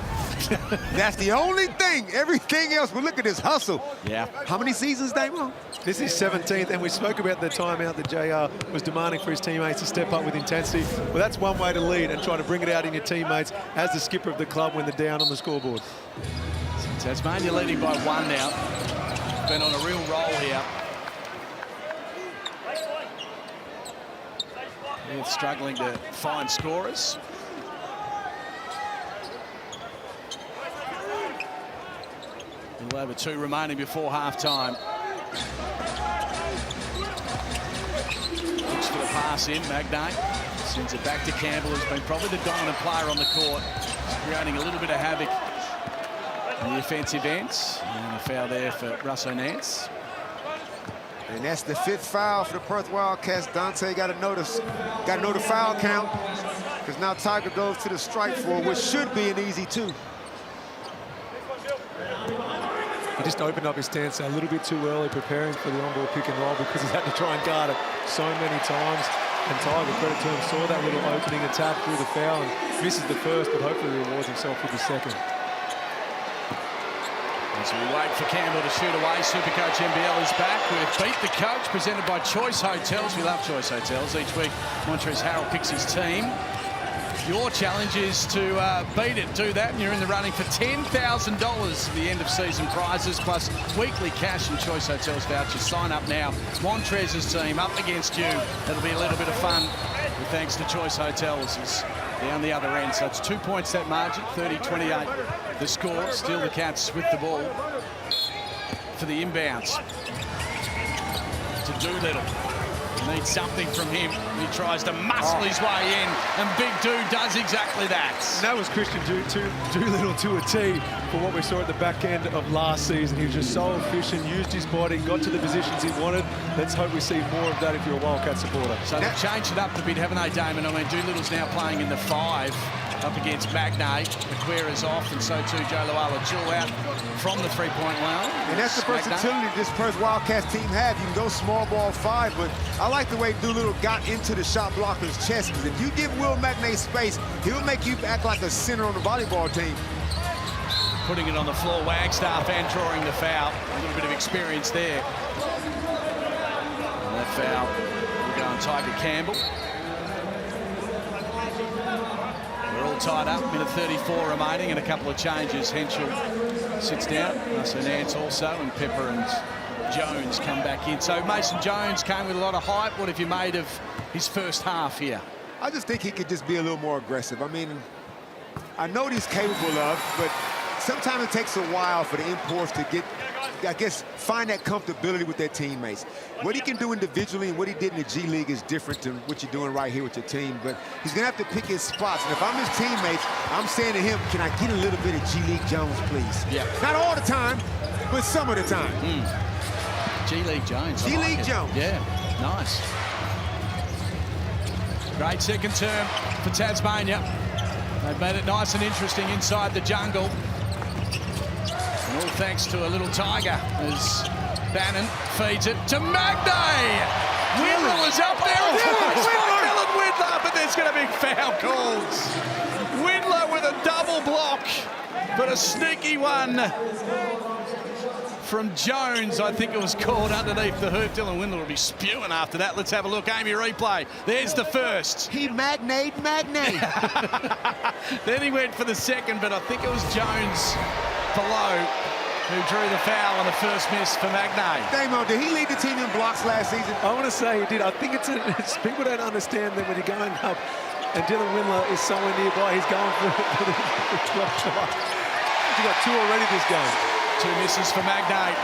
That's the only thing. Everything else, but look at this hustle. Yeah. How many seasons, Damo? This is 17th, and we spoke about the timeout that JR was demanding for his teammates to step up with intensity. Well, that's one way to lead and try to bring it out in your teammates as the skipper of the club when they're down on the scoreboard. Tasmania leading by 1 now. Been on a real roll here. They're struggling to find scorers. A little over 2 remaining before half-time. Looks for the pass in, Magnay. Sends it back to Campbell, who's been probably the dominant player on the court. He's creating a little bit of havoc on the offensive ends. And a foul there for Russo Nance. And that's the 5th foul for the Perth Wildcats. Dante got to know the foul count, because now Tiger goes to the strike for which should be an easy 2. He just opened up his stance a little bit too early, preparing for the on-ball pick and roll, because he's had to try and guard it so many times. And Tiger, credit to him, saw that little opening attack through the foul and misses the first, but hopefully rewards himself with the second. As we wait for Campbell to shoot away, Supercoach NBL is back with Beat the Coach, presented by Choice Hotels. We love Choice Hotels. Each week, Montrez Harrell picks his team. Your challenge is to beat it, do that, and you're in the running for $10,000 for the end-of-season prizes, plus weekly cash and Choice Hotels vouchers. Sign up now. Montrez's team up against you. It'll be a little bit of fun, with thanks to Choice Hotels. Is down the other end, so it's 2 points that margin, 30-28 the score. Still the Cats with the ball for the inbounds. To Doolittle. Needs something from him. He tries to muscle his way in, and Big Dude does exactly that. And that was Christian Doolittle to a T for what we saw at the back end of last season. He was just so efficient, used his body, got to the positions he wanted. Let's hope we see more of that if you're a Wildcat supporter. So they've changed it up a bit, haven't they, Damon? I mean, Doolittle's now playing in the 5 up against Magnay. McQuarrie's off, and so too Joe Luala-Jewell out from the 3-point line. And that's the versatility this Perth Wildcats team have. You can go small ball 5, but I like the way Doolittle got into the shot blocker's chest, because if you give Will Magnay space, he'll make you act like a center on the volleyball team. Putting it on the floor, Wagstaff, and drawing the foul. A little bit of experience there. And that foul will go on Tiger Campbell. We're all tied up, minute 34 remaining, and a couple of changes. Henschel sits down, so Nance also, and Pepper and Jones come back in. So Mason Jones came with a lot of hype. What have you made of his first half here? I just think he could just be a little more aggressive. I mean, I know what he's capable of, but sometimes it takes a while for the imports to get, I guess, find that comfortability with their teammates. What he can do individually and what he did in the G League is different than what you're doing right here with your team, but he's gonna have to pick his spots. And if I'm his teammates, I'm saying to him, can I get a little bit of G League Jones, please? Yeah. Not all the time, but some of the time. G League Jones. G League Jones. Yeah, nice. Great second term for Tasmania. They've made it nice and interesting inside the jungle. And all thanks to a little Tiger as Bannon feeds it to Magnay. Windler was up there. Dylan Windler, but there's going to be foul calls. Windler with a double block, but a sneaky one from Jones. I think it was called underneath the hoop. Dylan Windler will be spewing after that. Let's have a look. Amy replay. There's the first. He Magnay. Then he went for the second, but I think it was Jones below who drew the foul on the first miss for Magnay. Damo, did he lead the team in blocks last season? I want to say he did. I think it's people don't understand that when you're going up and Dylan Windler is somewhere nearby, he's going for the drop shot. He's got 2 already this game. 2 misses for Magnay.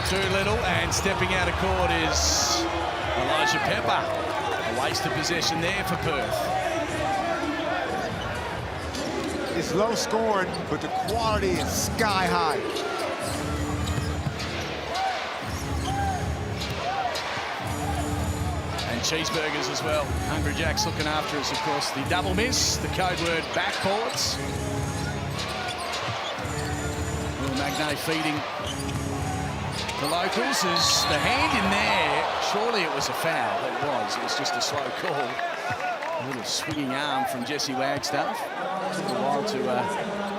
Doolittle, and stepping out of court is Elijah Pepper. A waste of possession there for Perth. It's low scoring, but the quality is sky high. And cheeseburgers as well. Hungry Jack's looking after us, of course. The double miss, the code word backboards. Will Magnay feeding the locals. Is the hand in there? Surely it was a foul. It was just a slow call. A little swinging arm from Jesse Wagstaff. Took a while to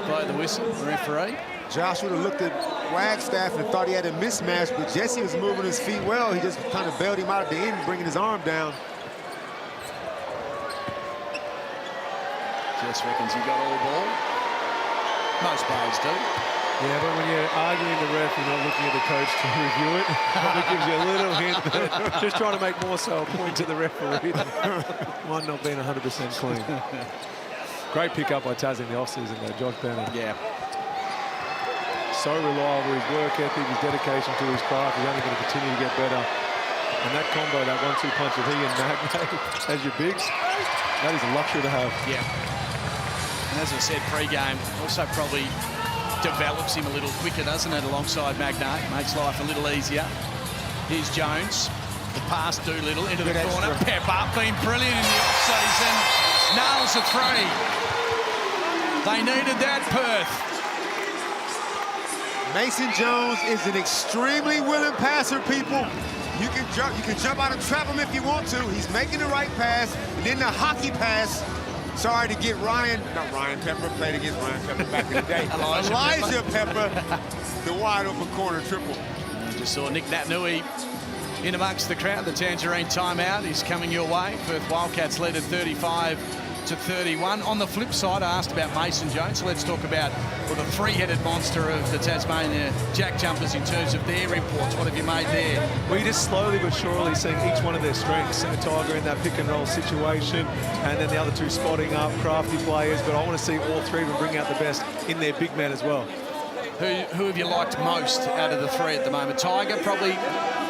blow the whistle, the referee. Josh would have looked at Wagstaff and thought he had a mismatch, but Jesse was moving his feet well. He just kind of bailed him out at the end, bringing his arm down. Jess reckons he got all ball. Most players do. Yeah, but when you're arguing the ref, you're not looking at the coach to review it. It gives you a little hint that just trying to make more so a point to the referee. One not being 100% clean. Great pickup by Taz in the offseason, though, Josh Bannon. Yeah. So reliable, his work ethic, his dedication to his craft. He's only going to continue to get better. And that combo, that 1-2 punch of he and Magnay as your bigs, that is a luxury to have. Yeah. And as I said pre-game, also probably develops him a little quicker, doesn't it, alongside Magnay? Makes life a little easier. Here's Jones. The pass Doolittle into the corner. Pepper been brilliant in the off-season. Nails a three. They needed that, Perth. Mason Jones is an extremely willing passer, people. You can jump out and trap him if you want to. He's making the right pass, and then the hockey pass. Sorry to get not Ryan Pepper, played against Ryan Pepper back in the day. Elijah Pepper, the wide open corner triple. Just saw Nick Natnui in amongst the crowd. The Tangerine timeout is coming your way. Perth Wildcats led at 35-31. On the flip side, I asked about Mason Jones. So let's talk about the three-headed monster of the Tasmania JackJumpers in terms of their imports. What have you made there? We just slowly but surely seeing each one of their strengths. Tiger in that pick and roll situation, and then the other two spotting up, crafty players. But I want to see all three of them bring out the best in their big men as well. Who have you liked most out of the three at the moment? Tiger, probably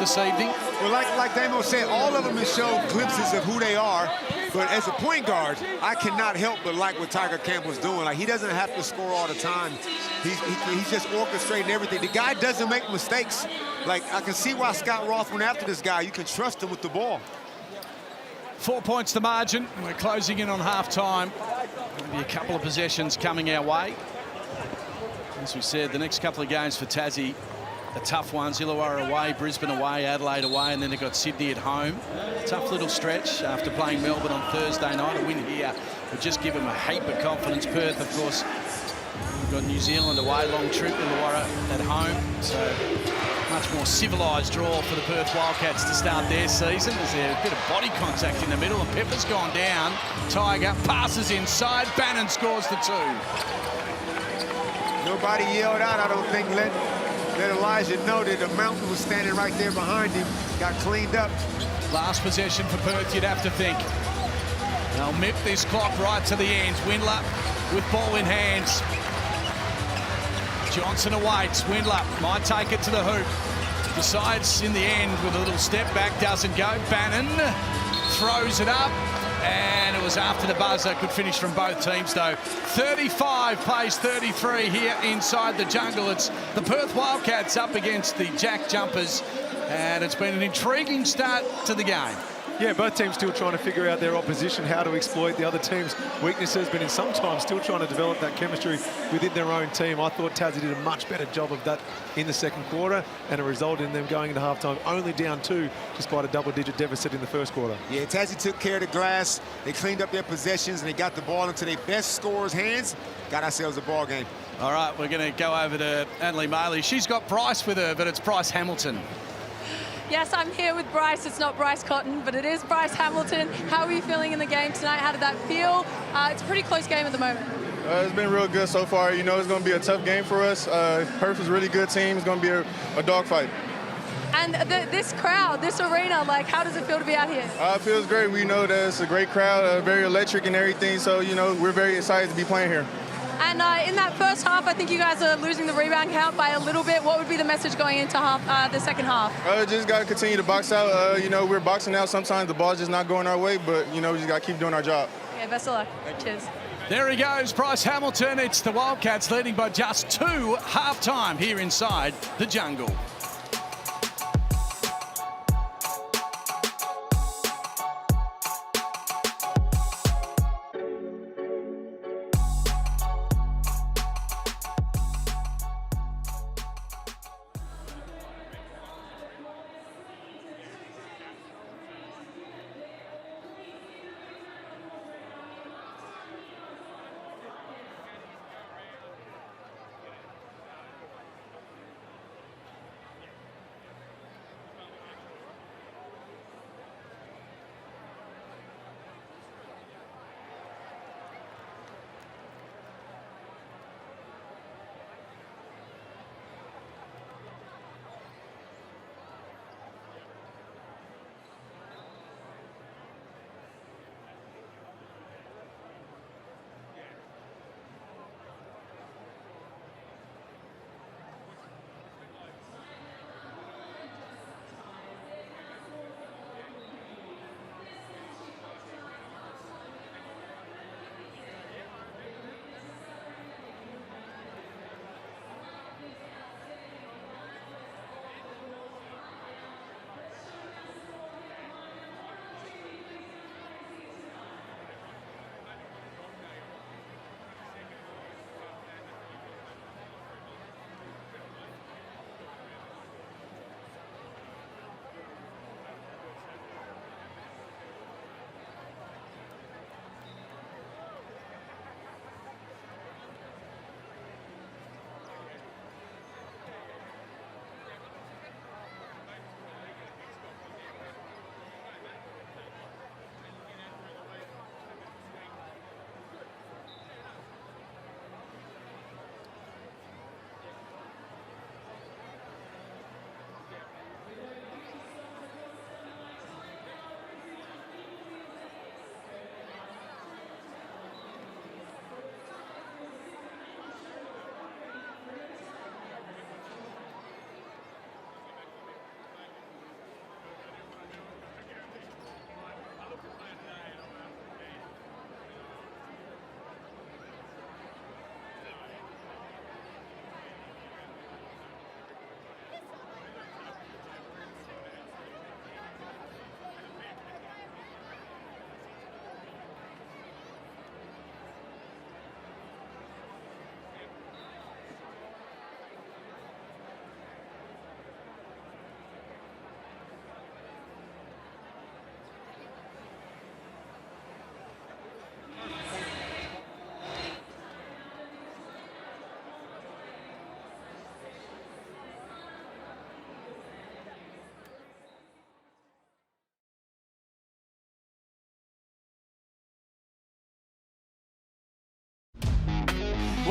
this evening? Well, like Damo said, all of them have shown glimpses of who they are. But as a point guard, I cannot help but like what Tiger Campbell's doing. Like, he doesn't have to score all the time. He's just orchestrating everything. The guy doesn't make mistakes. Like, I can see why Scott Roth went after this guy. You can trust him with the ball. 4 points the margin. We're closing in on half-time. Maybe a couple of possessions coming our way. As we said, the next couple of games for Tassie, the tough ones: Illawarra away, Brisbane away, Adelaide away, and then they've got Sydney at home. Tough little stretch after playing Melbourne on Thursday night. A win here would just give them a heap of confidence. Perth, of course, we've got New Zealand away, long trip, Illawarra at home. So much more civilised draw for the Perth Wildcats to start their season. There's a bit of body contact in the middle, and Pepper's gone down. Tiger passes inside. Bannon scores the two. Nobody yelled out, I don't think. Let Elijah know that the mountain was standing right there behind him. Got cleaned up. Last possession for Perth, you'd have to think. They'll mip this clock right to the end. Windlap with ball in hands. Johnson awaits. Windlap might take it to the hoop. Decides in the end with a little step back, doesn't go. Bannon throws it up. And it was after the buzzer. Good finish from both teams, though. 35 plays 33 here inside the jungle. It's the Perth Wildcats up against the JackJumpers. And it's been an intriguing start to the game. Yeah, both teams still trying to figure out their opposition, how to exploit the other team's weaknesses, but in some times still trying to develop that chemistry within their own team. I thought Tassie did a much better job of that in the second quarter, and it resulted in them going into halftime only down 2, despite a double-digit deficit in the first quarter. Yeah, Tassie took care of the glass. They cleaned up their possessions, and they got the ball into their best scorers' hands. Got ourselves a ball game. All right, we're going to go over to Annalie Maley. She's got Bryce with her, but it's Bryce Hamilton. Yes, I'm here with Bryce. It's not Bryce Cotton, but it is Bryce Hamilton. How are you feeling in the game tonight? How did that feel? It's a pretty close game at the moment. It's been real good so far. You know, it's going to be a tough game for us. Perth is a really good team. It's going to be a dogfight. And this crowd, this arena, like, how does it feel to be out here? It feels great. We know that it's a great crowd, very electric and everything. So, you know, we're very excited to be playing here. And in that first half, I think you guys are losing the rebound count by a little bit. What would be the message going into the second half? Just got to continue to box out. You know, we're boxing out. Sometimes the ball's just not going our way, but, you know, we just got to keep doing our job. Yeah, best of luck. Cheers. There he goes, Bryce Hamilton. It's the Wildcats leading by just 2 half-time here inside the jungle.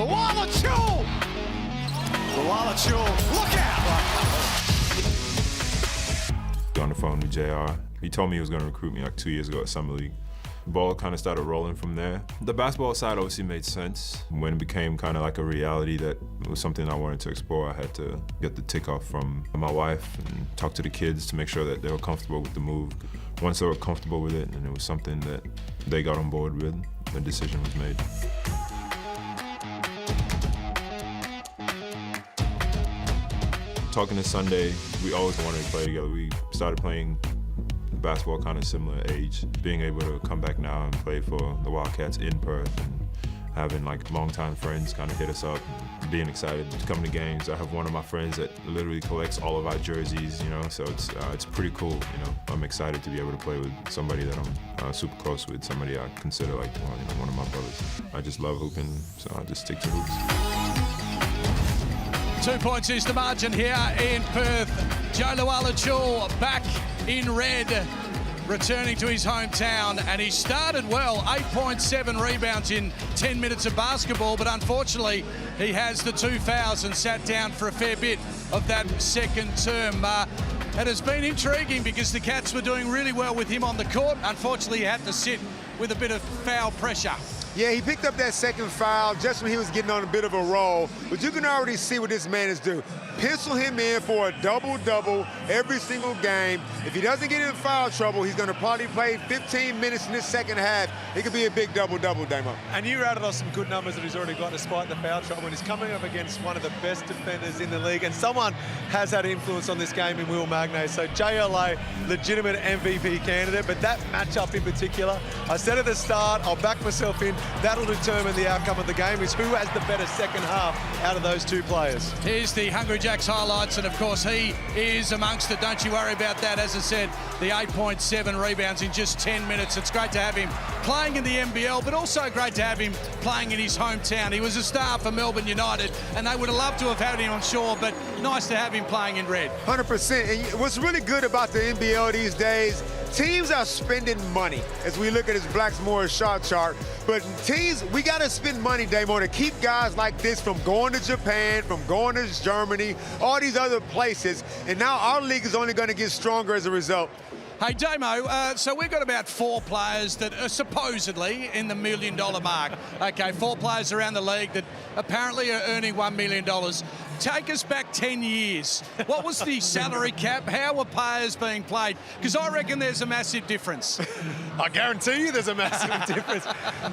Wildcats! Wildcats, look out! On the phone with JR. He told me he was going to recruit me like 2 years ago at Summer League. The ball kind of started rolling from there. The basketball side obviously made sense. When it became kind of like a reality that it was something I wanted to explore, I had to get the tick off from my wife and talk to the kids to make sure that they were comfortable with the move. Once they were comfortable with it and it was something that they got on board with, the decision was made. Talking to Sunday, we always wanted to play together. We started playing basketball kind of similar age. Being able to come back now and play for the Wildcats in Perth and having like longtime friends kind of hit us up and being excited to come to games. I have one of my friends that literally collects all of our jerseys, you know, so it's pretty cool, you know. I'm excited to be able to play with somebody that I'm super close with, somebody I consider like, well, you know, one of my brothers. I just love hooping, so I just stick to hoops. 2 points is the margin here in Perth. Joe Luala-Chul back in red, returning to his hometown, and he started well, 8.7 rebounds in 10 minutes of basketball, but unfortunately he has the 2 fouls and sat down for a fair bit of that second term. It has been intriguing because the Cats were doing really well with him on the court. Unfortunately, he had to sit with a bit of foul pressure. Yeah, he picked up that second foul just when he was getting on a bit of a roll. But you can already see what this man is doing. Pencil him in for a double-double every single game. If he doesn't get in foul trouble, he's going to probably play 15 minutes in this second half. It could be a big double-double, Damo. And you rattled off some good numbers that he's already got despite the foul trouble. And he's coming up against one of the best defenders in the league. And someone has had influence on this game in Will Magnay. So JLA, legitimate MVP candidate. But that matchup in particular, I said at the start, I'll back myself in. That'll determine the outcome of the game, is who has the better second half out of those two players. Here's the Hungry Jacks highlights, and of course he is amongst it. Don't you worry about that. As I said, the 8.7 rebounds in just 10 minutes. It's great to have him playing in the NBL, but also great to have him playing in his hometown. He was a star for Melbourne United, and they would have loved to have had him on shore, but nice to have him playing in red. 100%. And what's really good about the NBL these days, teams are spending money as we look at this Blacksmore shot chart. But teams, we got to spend money, Damo, to keep guys like this from going to Japan, from going to Germany, all these other places. And now our league is only going to get stronger as a result. Hey, Damo, so we've got about 4 players that are supposedly in the $1 million mark. Okay, 4 players around the league that apparently are earning $1 million. Take us back 10 years. What was the salary cap? How were players being played? Because I reckon there's a massive difference. I guarantee you there's a massive difference.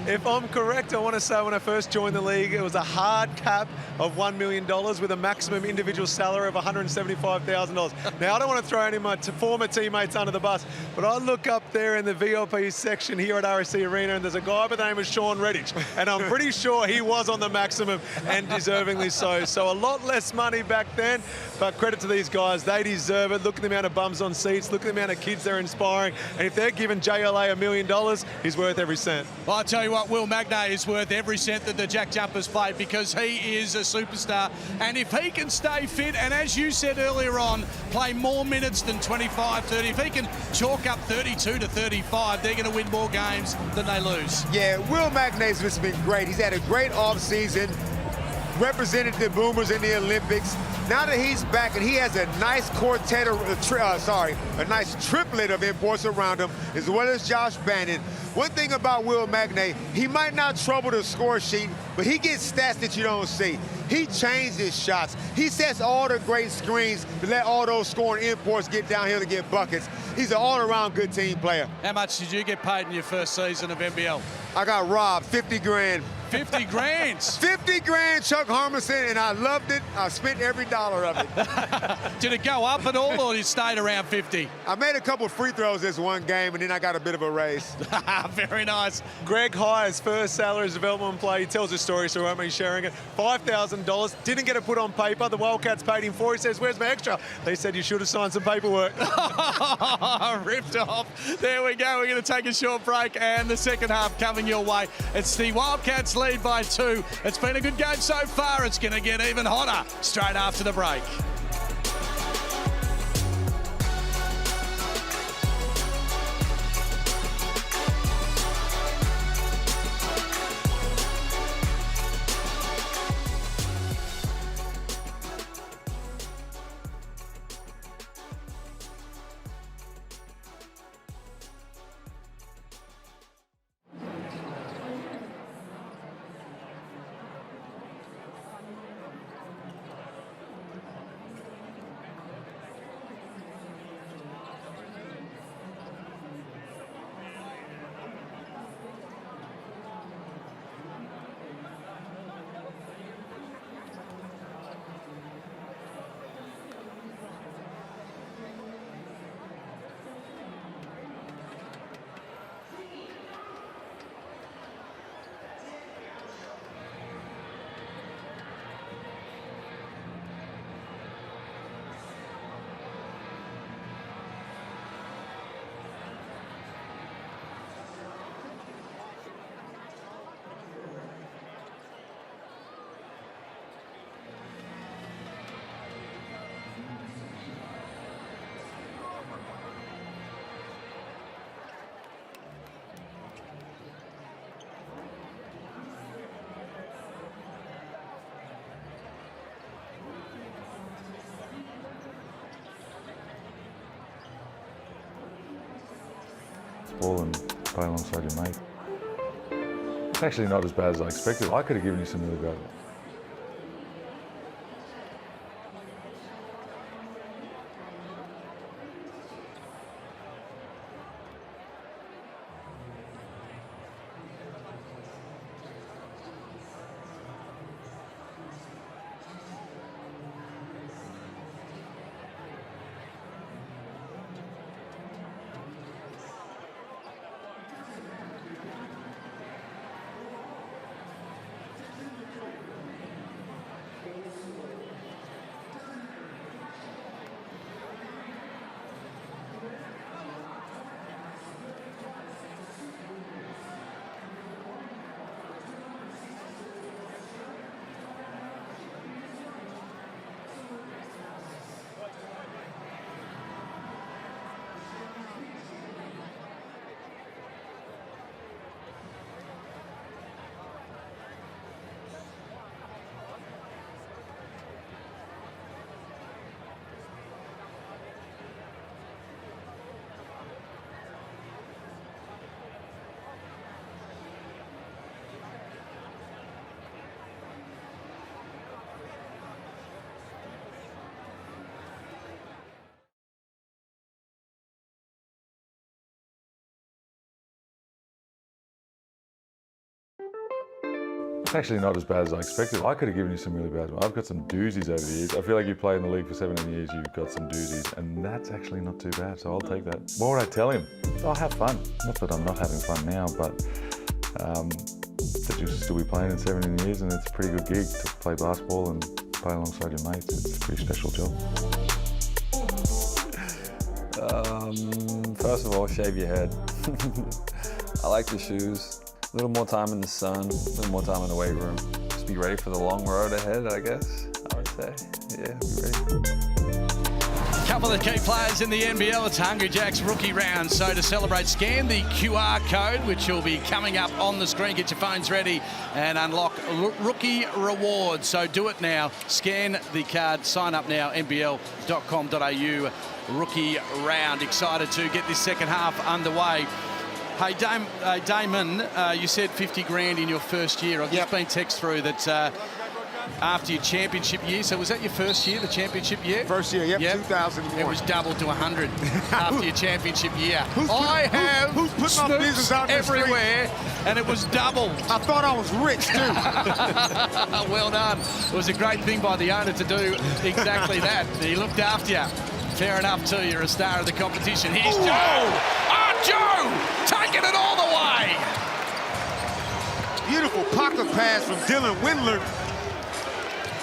If I'm correct, I want to say when I first joined the league, it was a hard cap of $1 million with a maximum individual salary of $175,000. Now, I don't want to throw any of my former teammates under the bus, but I look up there in the VIP section here at RSC Arena, and there's a guy by the name of Sean Redditch, and I'm pretty sure he was on the maximum, and deservingly so. So a lot less money back then, but credit to these guys, they deserve it. Look at the amount of bums on seats, look at the amount of kids they're inspiring, and if they're giving JLA $1 million, he's worth every cent. Well, I tell you what, Will Magnay is worth every cent that the JackJumpers play, because he is a superstar, and if he can stay fit, and as you said earlier on, play more minutes than 25, 30, if he can chalk up 32 to 35, they're going to win more games than they lose. Yeah, Will Magnay's just been great. He's had a great offseason, represented the Boomers in the Olympics. Now that he's back and he has a nice quartet, a nice triplet of imports around him, as well as Josh Bannon. One thing about Will Magnay, he might not trouble the score sheet, but he gets stats that you don't see. He changed his shots. He sets all the great screens to let all those scoring imports get down here to get buckets. He's an all-around good team player. How much did you get paid in your first season of NBL? I got robbed, 50 grand. 50 grand? 50 grand, Chuck Harmison, and I loved it. I spent every dollar of it. Did it go up at all, or did it stay around 50? I made a couple free throws this one game, and then I got a bit of a raise. Very nice. Greg High's first salary as a development player, he tells his story, so we won't be sharing it. $5,000, didn't get it put on paper. The Wildcats paid him $4,000. He says, where's my extra? They said you should have signed some paperwork. Ripped off. There we go. We're going to take a short break, and the second half coming your way. It's the Wildcats lead by 2. It's been a good game so far. It's going to get even hotter straight after the break. basketball and play alongside your mate. It's actually not as bad as I expected. I could have given you some really bad. It's actually not as bad as I expected. I could have given you some really bad ones. I've got some doozies over the years. I feel like you played in the league for 17 years, you've got some doozies, and that's actually not too bad, so I'll take that. What would I tell him? Oh, have fun. Not that I'm not having fun now, but that you'll still be playing in 17 years, and it's a pretty good gig to play basketball and play alongside your mates. It's a pretty special job. First of all, shave your head. I like the shoes. A little more time in the sun, a little more time in the weight room. Just be ready for the long road ahead, I guess, I would say. Yeah, be ready. Couple of key players in the NBL. It's Hungry Jack's rookie round. So to celebrate, scan the QR code, which will be coming up on the screen. Get your phones ready and unlock rookie rewards. So do it now. Scan the card. Sign up now. NBL.com.au rookie round. Excited to get this second half underway. Hey, Damon, you said 50 grand in your first year. I've just been text through that after your championship year. So was that your first year, the championship year? First year, yep. 2001. It was doubled to 100 after your championship year. Who's putting my business out everywhere, and it was doubled. I thought I was rich, too. Well done. It was a great thing by the owner to do exactly that. He looked after you. Fair enough, too. You're a star of the competition. Here's Joe. Oh, Joe! Taking it all the way. Beautiful pocket pass from Dylan Windler.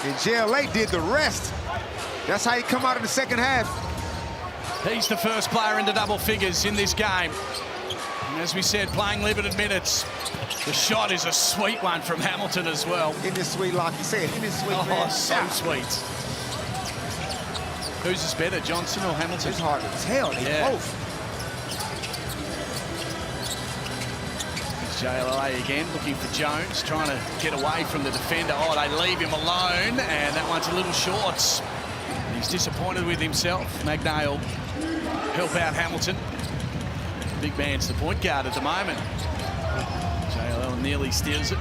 And JLA did the rest. That's how you come out in the second half. He's the first player into double figures in this game. And as we said, playing limited minutes. The shot is a sweet one from Hamilton as well. In this sweet, like you said. In this sweet, man. So sweet. Who's is better, Johnson or Hamilton? It's hard to tell. They both. JLA again, looking for Jones, trying to get away from the defender. Oh, they leave him alone, and that one's a little short. He's disappointed with himself. Magnay will help out Hamilton. Big man's the point guard at the moment. JLL nearly steals it.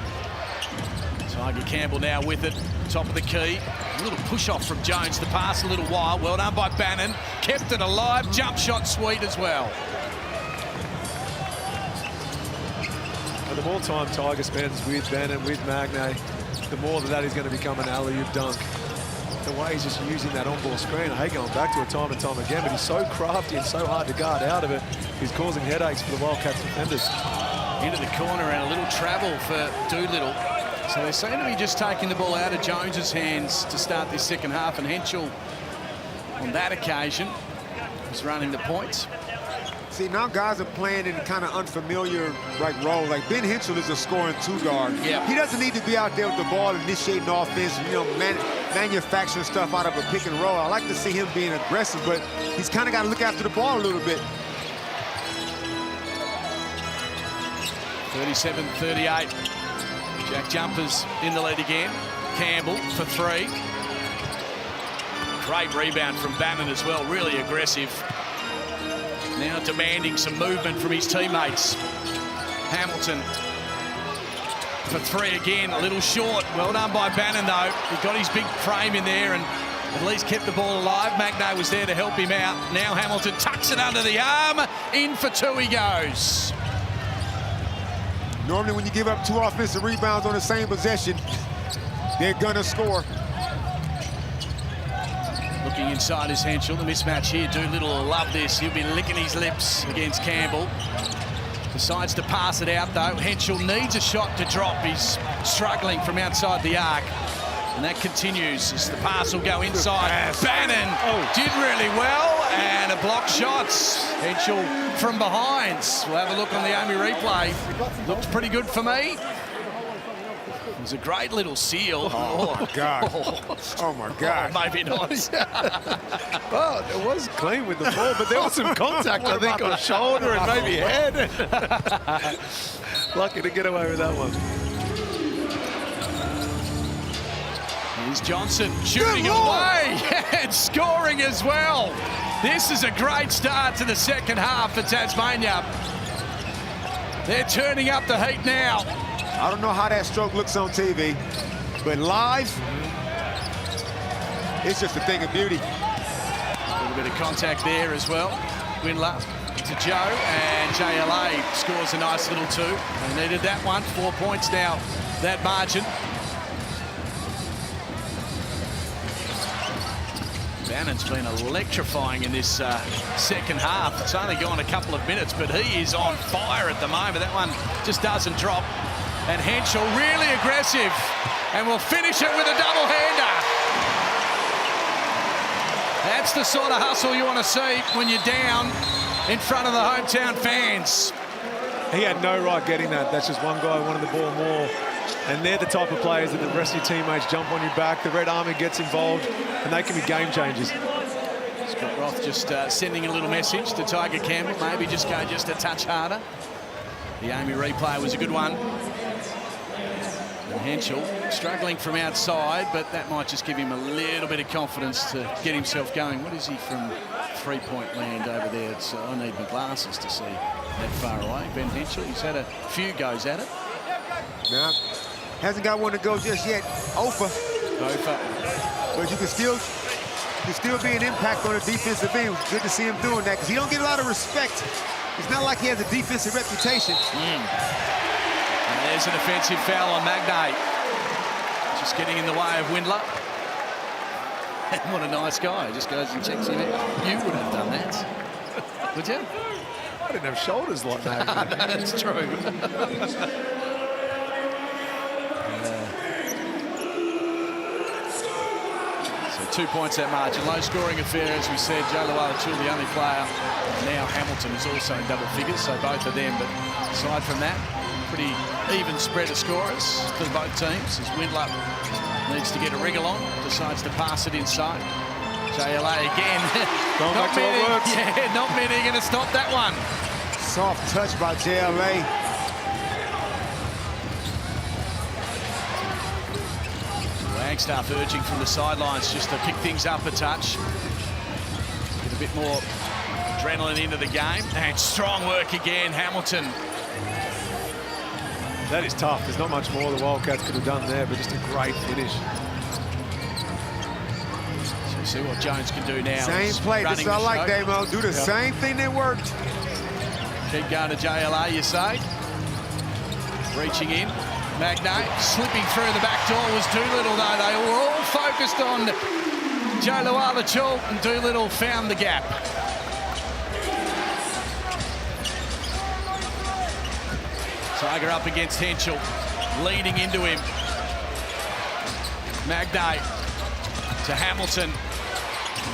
Tiger Campbell now with it, top of the key. A little push off from Jones, the pass a little wild. Well done by Bannon, kept it alive. Jump shot sweet as well. The more time Tiger spends with Bannon, with Magnay, the more that is going to become an alley-oop dunk. The way he's just using that on-ball screen, I hate going back to it time and time again, but he's so crafty and so hard to guard out of it. He's causing headaches for the Wildcats defenders. Into the corner and a little travel for Doolittle. So they seem to be just taking the ball out of Jones's hands to start this second half, and Henschel on that occasion was running the points. See, now guys are playing in kind of unfamiliar role. Like Ben Henschel is a scoring two-guard. Yep. He doesn't need to be out there with the ball initiating offense, you know, manufacturing stuff out of a pick and roll. I like to see him being aggressive, but he's kind of got to look after the ball a little bit. 37-38. JackJumpers in the lead again. Campbell for three. Great rebound from Bannon as well, really aggressive. Now demanding some movement from his teammates. Hamilton for three again, a little short. Well done by Bannon though. He got his big frame in there and at least kept the ball alive. Magno was there to help him out. Now Hamilton tucks it under the arm. In for two he goes. Normally when you give up 2 offensive rebounds on the same possession, they're gonna score. Looking inside is Henschel. The mismatch here. Doolittle will love this. He'll be licking his lips against Campbell. Decides to pass it out though. Henschel needs a shot to drop. He's struggling from outside the arc. And that continues as the pass will go inside. Bannon did really well, and a block shots. Henschel from behind. We'll have a look on the Army replay. Looked pretty good for me. It was a great little seal. Oh my God. Oh my God. Oh, maybe not. Well, it was clean with the ball, but there was some contact, I think, on shoulder and maybe head. Lucky to get away with that one. Here's Johnson shooting away and scoring as well. This is a great start to the second half for Tasmania. They're turning up the heat now. I don't know how that stroke looks on TV, but live, it's just a thing of beauty. A little bit of contact there as well. Windler to Joe, and JLA scores a nice little two. They needed that one. 4 points now, that margin. Bannon's been electrifying in this second half. It's only gone a couple of minutes, but he is on fire at the moment. That one just doesn't drop. And Henschel really aggressive, and will finish it with a double-hander. That's the sort of hustle you want to see when you're down in front of the hometown fans. He had no right getting that. That's just one guy who wanted the ball more. And they're the type of players that the rest of your teammates jump on your back. The Red Army gets involved, and they can be game changers. Scott Roth just sending a little message to Tiger Campbell. Maybe just go just a touch harder. The Amy replay was a good one. And Henschel struggling from outside, but that might just give him a little bit of confidence to get himself going. What is he from three-point land over there? It's, I need my glasses to see that far away. Ben Henschel, he's had a few goes at it. Now, hasn't got one to go just yet. Ofa. But you can still be an impact on the defensive end. Good to see him doing that because he don't get a lot of respect. It's not like he has a defensive reputation. And there's an offensive foul on Magnay. Just getting in the way of Windler. What a nice guy. Just goes and checks him out. You would have done that. Would you? I didn't have shoulders like that. That's true. So 2 points that margin. Low scoring affair, as we said. Joe Luala-Chul, the only player. Now Hamilton is also in double figures, so both of them. But aside from that, pretty even spread of scorers for both teams as Windler needs to get a wriggle on, decides to pass it inside. JLA again. Not many are going to stop that one. Soft touch by JLA. Wagstaff urging from the sidelines just to pick things up a touch. Get a bit more adrenaline into the game. And strong work again, Hamilton. That is tough. There's not much more the Wildcats could have done there, but just a great finish. So we'll see what Jones can do now. Same play. This I like, Damo. Do the same thing that worked. Keep going to JLA, you say. Reaching in. Magnay slipping through the back door was Doolittle, though. They were all focused on Joe Luala-Chul, and Doolittle found the gap. Tiger up against Henschel, leading into him. Magnay to Hamilton.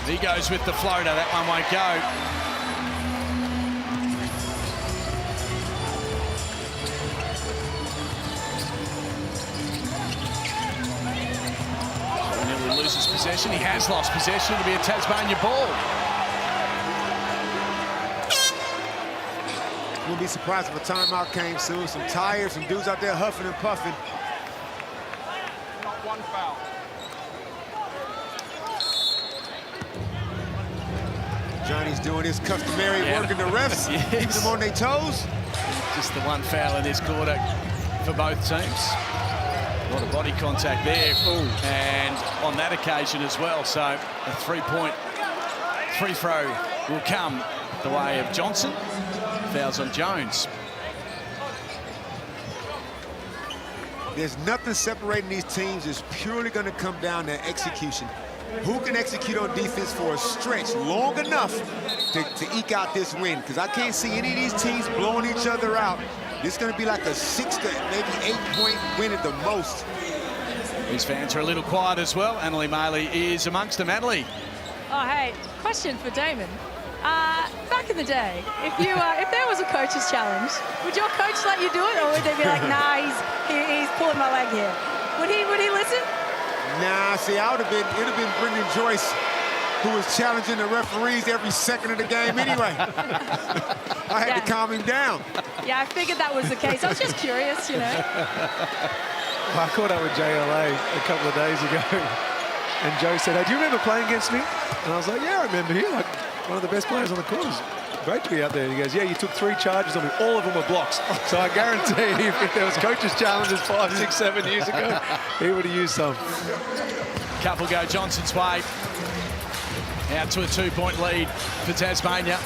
He goes with the floater. That one won't go. Nearly loses possession. He has lost possession. It'll be a Tasmania ball. Wouldn't be surprised if a timeout came soon. Some tired, some dudes out there huffing and puffing. Not one foul. Johnny's doing his customary working the refs, keeping them on their toes. Just the one foul in this quarter for both teams. A lot of body contact there. And on that occasion as well. So a 3-point free throw will come the way of Johnson. Fouls on Jones. There's nothing separating these teams. It's purely going to come down to execution. Who can execute on defense for a stretch long enough to eke out this win? Because I can't see any of these teams blowing each other out. This is going to be like a 6 to maybe 8-point win at the most. These fans are a little quiet as well. Annalie Maley is amongst them. Annalie. Oh, hey, question for Damon. Back in the day, if there was a coach's challenge, would your coach let you do it, or would they be like, nah, he's pulling my leg here? Would he listen? Nah, see, it'd have been Brendan Joyce who was challenging the referees every second of the game anyway. I had to calm him down. Yeah, I figured that was the case. I was just curious, you know. I caught up with JLA a couple of days ago, and Joe said, hey, do you remember playing against me? And I was like, yeah, I remember you. Like, one of the best players on the court. It's great to be out there. And he goes, yeah, you took 3 charges on me. All of them were blocks. So I guarantee if there was coaches' challenges 5, 6, 7 years ago, he would have used some. Couple go Johnson's way. Out to a 2-point lead for Tasmania.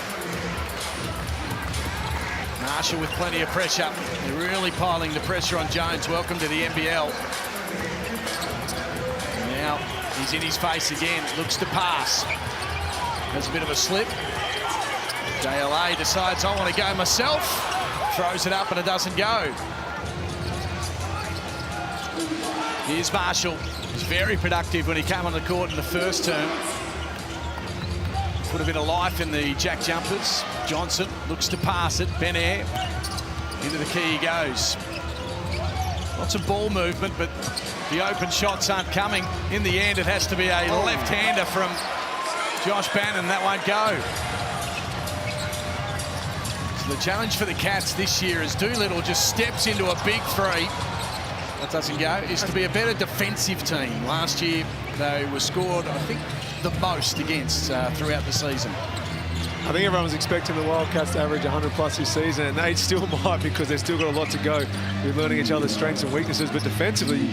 Marshall with plenty of pressure. They're really piling the pressure on Jones. Welcome to the NBL. Now he's in his face again. Looks to pass. There's a bit of a slip. JLA decides, I want to go myself. Throws it up and it doesn't go. Here's Marshall. He's very productive when he came on the court in the first term. Put a bit of life in the JackJumpers. Johnson looks to pass it. Ben Air. Into the key he goes. Lots of ball movement, but the open shots aren't coming. In the end, it has to be a left-hander from Josh Bannon. That won't go. So the challenge for the Cats this year is Doolittle just steps into a big 3. That doesn't go. Is to be a better defensive team. Last year, they were scored, I think, the most against throughout the season. I think everyone was expecting the Wildcats to average 100+ this season, and they still might because they've still got a lot to go. We're learning each other's strengths and weaknesses, but defensively,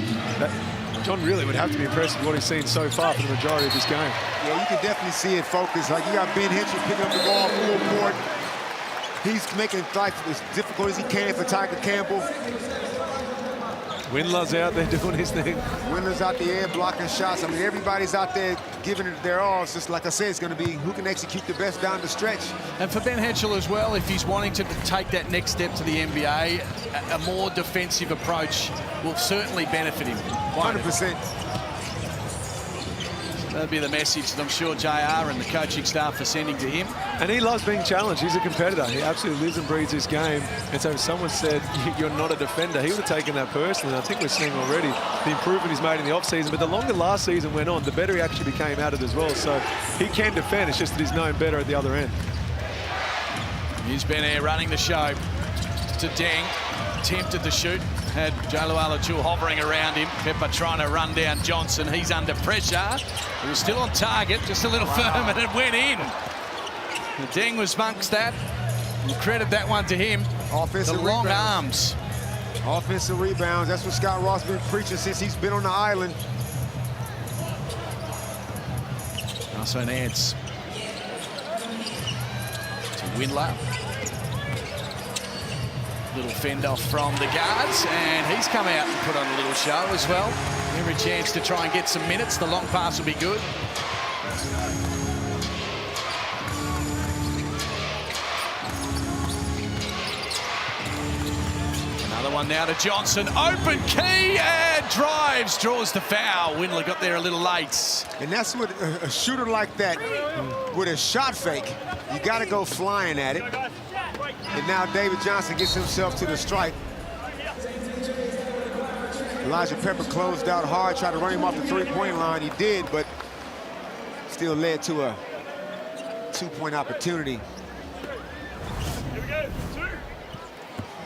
John really would have to be impressed with what he's seen so far for the majority of this game. Yeah, you can definitely see it focused. Like, you got Ben Henschel picking up the ball full court. He's making life as difficult as he can for Tiger Campbell. Windler's out there doing his thing. Windler's out the air blocking shots. I mean, everybody's out there giving it their all. It's just, like I said, it's going to be who can execute the best down the stretch. And for Ben Henschel as well, if he's wanting to take that next step to the NBA, a more defensive approach will certainly benefit him. 100%. That'll be the message that I'm sure JR and the coaching staff are sending to him. And he loves being challenged. He's a competitor. He absolutely lives and breathes this game. And so if someone said, you're not a defender, he would have taken that personally. I think we're seeing already the improvement he's made in the offseason. But the longer last season went on, the better he actually became at it as well. So he can defend. It's just that he's known better at the other end. Here's Ben Air running the show to Deng. Tempted to shoot. Had Jalo Alachul hovering around him. Pepper trying to run down Johnson. He's under pressure. He was still on target, just a little firm, and it went in. And Deng was amongst that. We'll credit that one to him. Offensive the long rebounds. arms. Offensive rebounds. That's what Scott Ross been preaching since he's been on the island. Also Nance. To Windler. Little fend off from the guards, and he's come out and put on a little show as well. Every chance to try and get some minutes. The long pass will be good. Another one now to Johnson. Open key and drives, draws the foul. Windler got there a little late. And that's what a shooter like that, with a shot fake, you got to go flying at it. And now David Johnson gets himself to the strike. Elijah Pepper closed out hard, tried to run him off the 3-point line. He did, but still led to a 2-point opportunity.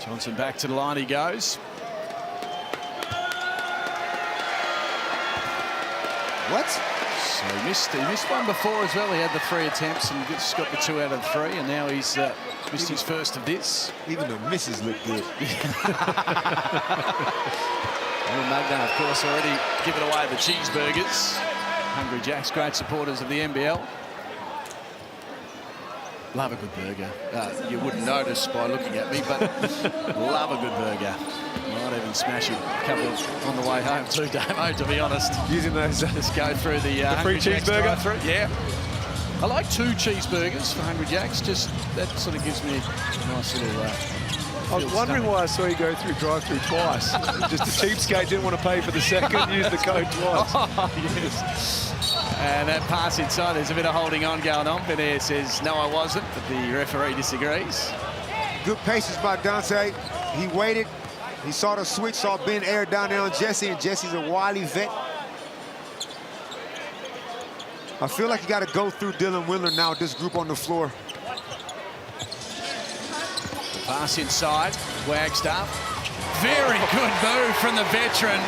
Johnson back to the line he goes. What? So he missed one before as well. He had the 3 attempts and just got the 2 out of the 3, and now he's missed his first of this. Even the misses look good. And Magna, of course, already given away the cheeseburgers. Hungry Jacks, great supporters of the NBL. Love a good burger. You wouldn't notice by looking at me, but love a good burger. Might even smash a couple on the way home too, Damo, to be honest. Using those... Just go through the free cheeseburger? Yeah. I like 2 cheeseburgers for Hungry Jacks. Just that sort of gives me a nice little... I was wondering why I saw you go through drive-through twice. Just a cheapskate didn't want to pay for the second, used the code twice. Oh, yes. And that pass inside, there's a bit of holding on going on. Benair says, no, I wasn't, but the referee disagrees. Good patience by Dante. He waited. He saw the switch, saw Ben air down there on Jesse, and Jesse's a wily vet. I feel like you got to go through Dylan Windler now with this group on the floor. Pass inside, Wagstaff. Very good move from the veteran.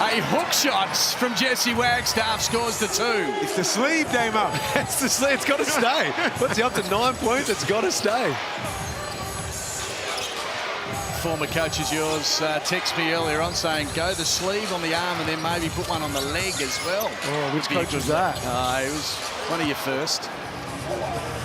A hook shot from Jesse Wagstaff scores the 2. It's the sleeve, Damo. It's the sleeve, it's got to stay. What's he up to 9 points? It's got to stay. Former coach of yours texted me earlier on saying go the sleeve on the arm and then maybe put one on the leg as well. Oh, which coach was that? It was one of your first.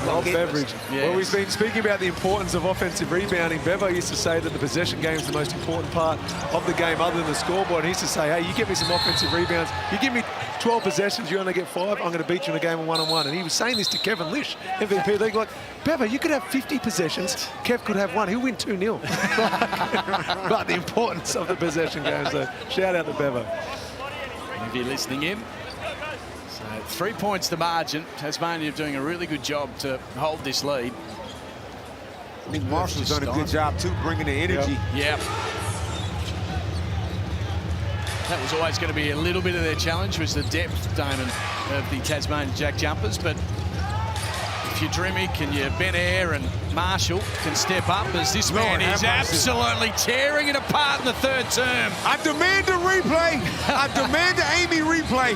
Rob Beveridge. Yes. Well, we've been speaking about the importance of offensive rebounding. Bevo used to say that the possession game is the most important part of the game other than the scoreboard. And he used to say, hey, you give me some offensive rebounds. You give me 12 possessions, you only get 5, I'm going to beat you in a game of one-on-one. And he was saying this to Kevin Lish, MVP of the league, like, Bevo, you could have 50 possessions. Kev could have 1. He'll win 2-0. But the importance of the possession game. So shout out to Bevo. If you're listening in. 3 points to margin. Tasmania doing a really good job to hold this lead. I think Marshall's done a good job, too, bringing the energy. Yep. That was always going to be a little bit of their challenge, was the depth, Damon, of the Tasmania JackJumpers. But if you're Drimmick and you're Benair and Marshall can step up, as this man is absolutely tearing it apart in the 3rd term. I demand a replay. I demand an Amy replay.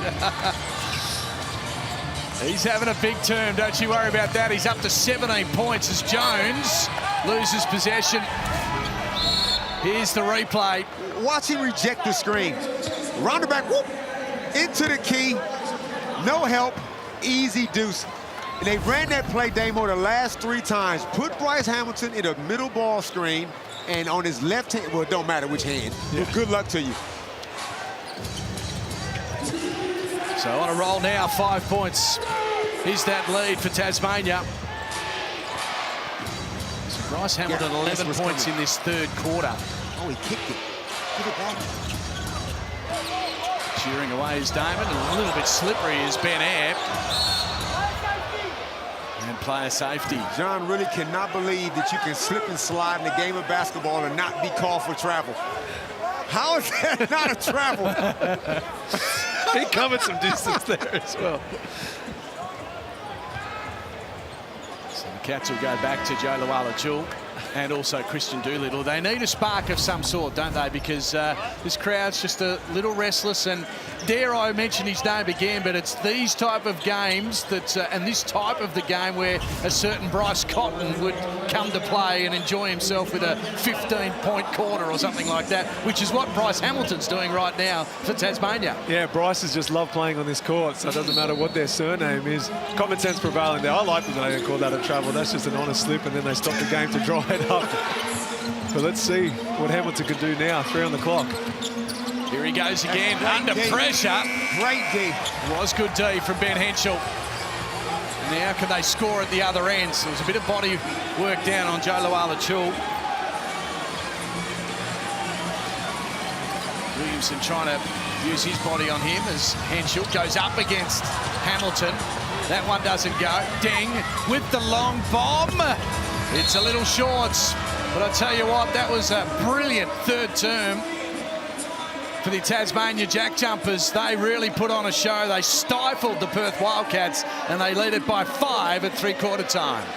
He's having a big term, don't you worry about that. He's up to 17 points as Jones loses possession. Here's the replay. Watch him reject the screen. Round the back, whoop, into the key. No help, easy deuce. And they ran that play, Damo, the last 3 times. Put Bryce Hamilton in a middle ball screen, and on his left hand, well, it don't matter which hand. Yeah. Well, good luck to you. So on a roll now, 5 points. Is that lead for Tasmania? So Bryce Hamilton, 11 points in this 3rd quarter. Oh, he kicked it. Give it back. Cheering away is Damon, and a little bit slippery is Benair. And player safety. John really cannot believe that you can slip and slide in a game of basketball and not be called for travel. How is that not a travel? He covered some distance there as well. So the Cats will go back to Joe Luala-Chul and also Christian Doolittle. They need a spark of some sort, don't they? Because this crowd's just a little restless, and dare I mention his name again, but it's these type of games that, and this type of the game where a certain Bryce Cotton would come to play and enjoy himself with a 15-point quarter or something like that, which is what Bryce Hamilton's doing right now for Tasmania. Yeah, Bryce has just loved playing on this court, so it doesn't matter what their surname is. Common sense prevailing there. I like that they don't call that a travel. That's just an honest slip, and then they stop the game to dry it up. So let's see what Hamilton can do now. 3 on the clock. Here he goes again, under pressure. Great D. Was good D from Ben Henschel. Now can they score at the other end? So there's a bit of body work down on Joe Luala-Chul. Williamson trying to use his body on him as Henschel goes up against Hamilton. That one doesn't go. Deng with the long bomb. It's a little short, but I tell you what, that was a brilliant 3rd term for the Tasmania JackJumpers. They really put on a show. They stifled the Perth Wildcats, and they lead it by 5 at 3/4 time.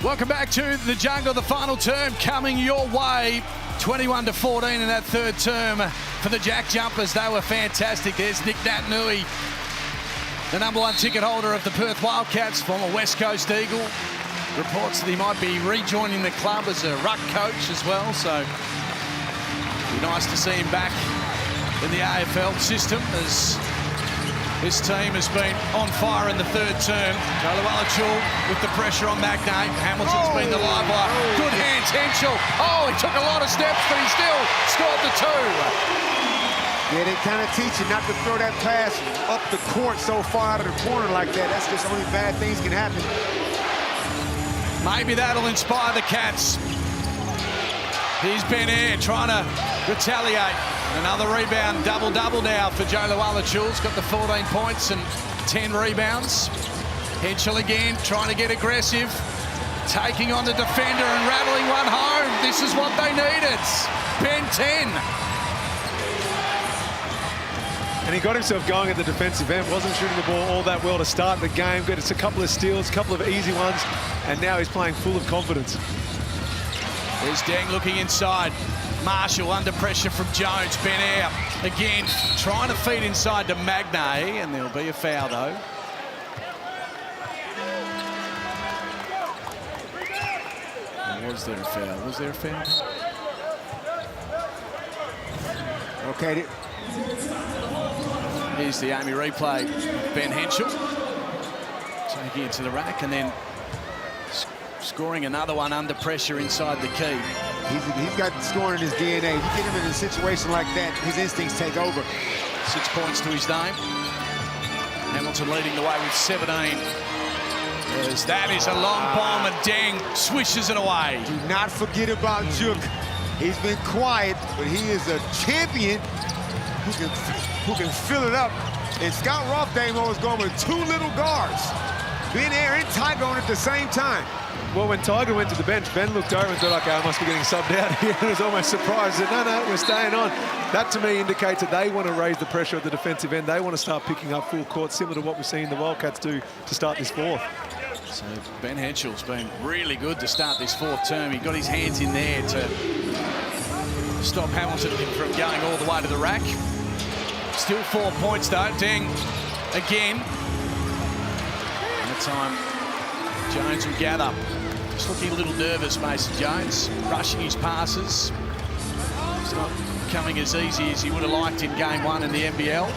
Welcome back to the jungle. The final term coming your way. 21-14 in that third term for the JackJumpers. They were fantastic. There's Nick Natanui, the #1 ticket holder of the Perth Wildcats, former West Coast Eagle. Reports that he might be rejoining the club as a ruck coach as well, so be nice to see him back in the AFL system as this team has been on fire in the third term. Jolawala with the pressure on Magnay. Hamilton's been the live wire. Good hands, Henschel. Oh, he took a lot of steps, but he still scored the 2. Yeah, they kind of teach you not to throw that pass up the court so far out of the corner like that. That's just only bad things can happen. Maybe that'll inspire the Cats. Here's Ben Air trying to retaliate. Another rebound, double-double now for Jolawala. Got the 14 points and 10 rebounds. Henschel again, trying to get aggressive. Taking on the defender and rattling one home. This is what they needed. Ben 10. And he got himself going at the defensive end. Wasn't shooting the ball all that well to start the game. Got us a couple of steals, a couple of easy ones. And now he's playing full of confidence. There's Deng looking inside. Marshall under pressure from Jones. Ben Air again trying to feed inside to Magnay, and there'll be a foul though. Was there a foul? Was there a foul? Okay. Here's the Amy replay. Ben Henschel taking it to the rack and then scoring another one under pressure inside the key. He's got scoring in his DNA. You get him in a situation like that, his instincts take over. 6 points to his name. Hamilton leading the way with 17. As that is a long bomb and Deng swishes it away. Do not forget about Juk. He's been quiet, but he is a champion who can fill it up. And Scott Rothamo is going with 2 little guards. Ben Air and Tyrone at the same time. Well, when Tiger went to the bench, Ben looked over and thought, okay, I must be getting subbed out here. He was almost surprised. He said, no, we're staying on. That, to me, indicates that they want to raise the pressure at the defensive end. They want to start picking up full court, similar to what we've seen the Wildcats do to start this fourth. So Ben Henschel's been really good to start this fourth term. He got his hands in there to stop Hamilton from going all the way to the rack. Still 4 points, though. Deng again. That time, Jones will gather. Just looking a little nervous, Mason Jones, rushing his passes. It's not coming as easy as he would have liked in game 1 in the NBL.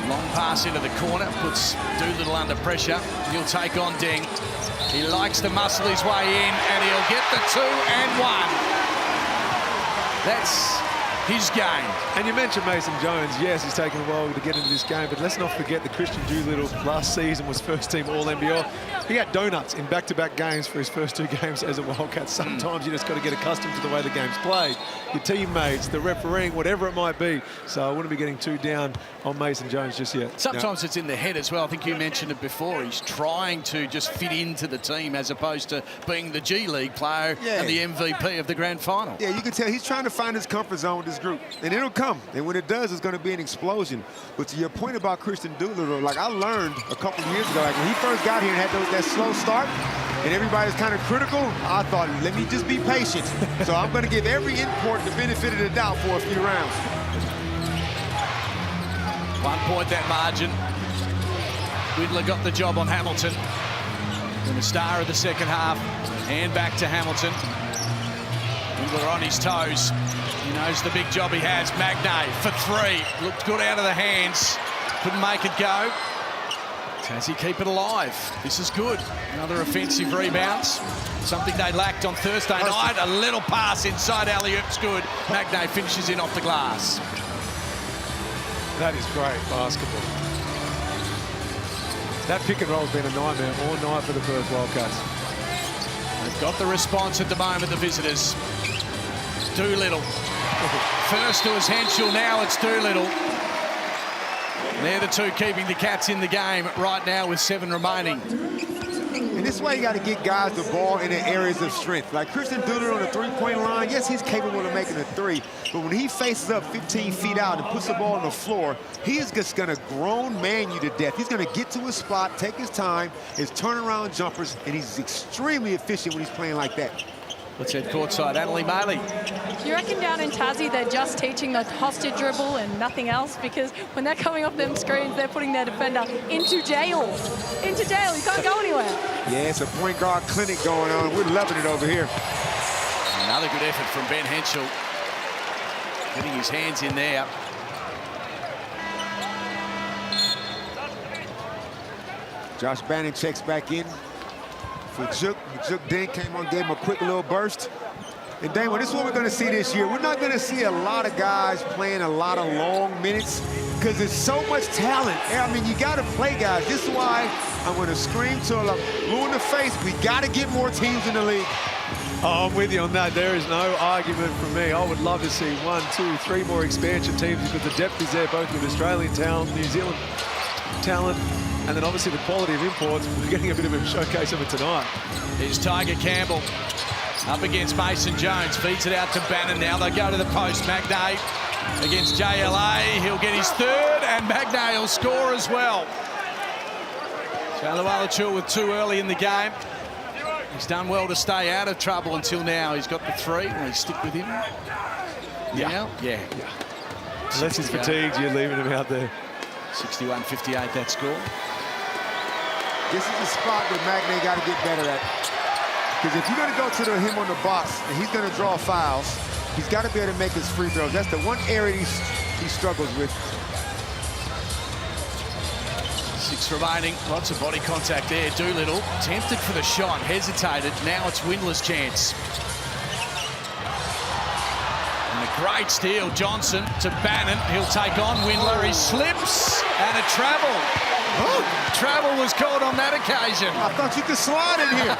Long pass into the corner, puts Doolittle under pressure. He'll take on Deng. He likes to muscle his way in, and he'll get the 2 and 1. That's his game. And you mentioned Mason Jones. Yes, he's taken a while to get into this game, but let's not forget that Christian Doolittle last season was first team All-NBL. He had donuts in back-to-back games for his first 2 games as a Wildcat. Sometimes you just got to get accustomed to the way the game's played. Your teammates, the refereeing, whatever it might be. So I wouldn't be getting too down on Mason Jones just yet. Sometimes it's in the head as well. I think you mentioned it before. He's trying to just fit into the team as opposed to being the G League player and the MVP of the grand final. Yeah, you can tell he's trying to find his comfort zone with this group. And it'll come. And when it does, it's going to be an explosion. But to your point about Christian Doolittle, like I learned a couple of years ago, like when he first got here and had that slow start, and everybody's kind of critical, I thought, let me just be patient. So I'm going to give every import the benefit of the doubt for a few rounds. 1 point that margin. Whittler got the job on Hamilton. And the star of the second half. Hand back to Hamilton. Whittler on his toes. He knows the big job he has. Magnay for 3. Looked good out of the hands. Couldn't make it go. Does he keep it alive? This is good. Another offensive rebounds. Something they lacked on Thursday night. A little pass inside alley-oop's good. Magnay finishes in off the glass. That is great basketball. That pick and roll's been a nightmare all night for the Perth Wildcats. They've got the response at the moment, the visitors. Doolittle. First it was Henschel, now it's Doolittle. They're the 2 keeping the Cats in the game right now with 7 remaining. And this is why you got to get guys the ball in the areas of strength. Like Christian Doolittle on the three-point line, yes, he's capable of making a three, but when he faces up 15 feet out and puts the ball on the floor, he is just going to grown man you to death. He's going to get to his spot, take his time, his turnaround jumpers, and he's extremely efficient when he's playing like that. Let's head courtside. Annalie Maley. Do you reckon down in Tassie they're just teaching the hostage dribble and nothing else? Because when they're coming off them screens, they're putting their defender into jail. Into jail. He can't go anywhere. Yeah, it's a point guard clinic going on. We're loving it over here. Another good effort from Ben Henschel. Getting his hands in there. Josh Bannon checks back in for Juk. Juk Ding came on, gave him a quick little burst. And Damon, this is what we're going to see this year. We're not going to see a lot of guys playing a lot of long minutes because there's so much talent. I mean, you got to play guys. This is why I'm going to scream till I'm blue in the face. We got to get more teams in the league. Oh, I'm with you on that. There is no argument from me. I would love to see 1, 2, 3 more expansion teams because the depth is there, both with Australian talent, New Zealand talent, and then obviously the quality of imports. We're getting a bit of a showcase of it tonight. Here's Tiger Campbell up against Mason Jones. Feeds it out to Bannon now. They go to the post. Magnay against JLA. He'll get his third, and Magnay will score as well. Jalualachua with 2 early in the game. He's done well to stay out of trouble until now. He's got the 3. Will he stick with him? Yeah. Unless he's fatigued, you're leaving him out there. 61-58 that score. This is a spot that Magnay got to get better at. Because if you're going to go to him on the box and he's going to draw fouls, he's got to be able to make his free throws. That's the one area he struggles with. 6 remaining. Lots of body contact there. Doolittle tempted for the shot, hesitated. Now it's Windler's chance. And a great steal. Johnson to Bannon. He'll take on Windler. He slips and a travel. Travel was called on that occasion. I thought you could slide in here.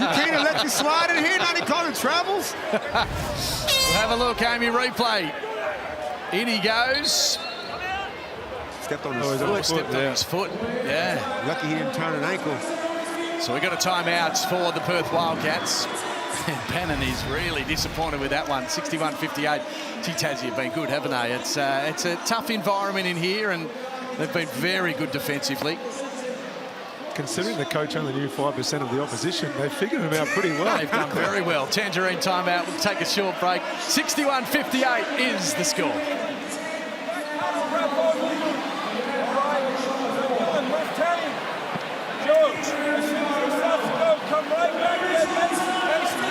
You can't have let you slide in here. Now they call it travels. We'll have a look. Amy replay. In he goes. Stepped on his foot. Stepped on his foot. Yeah. Lucky he didn't turn an ankle. So we got a timeout for the Perth Wildcats. Bannon is really disappointed with that one. 61-58. Gee, Tassie have been good, haven't they? It's a tough environment in here, and they've been very good defensively. Considering the coach only knew 5% of the opposition, they figured him out pretty well. They've done very well. Tangerine timeout. We'll take a short break. 61-58 is the score.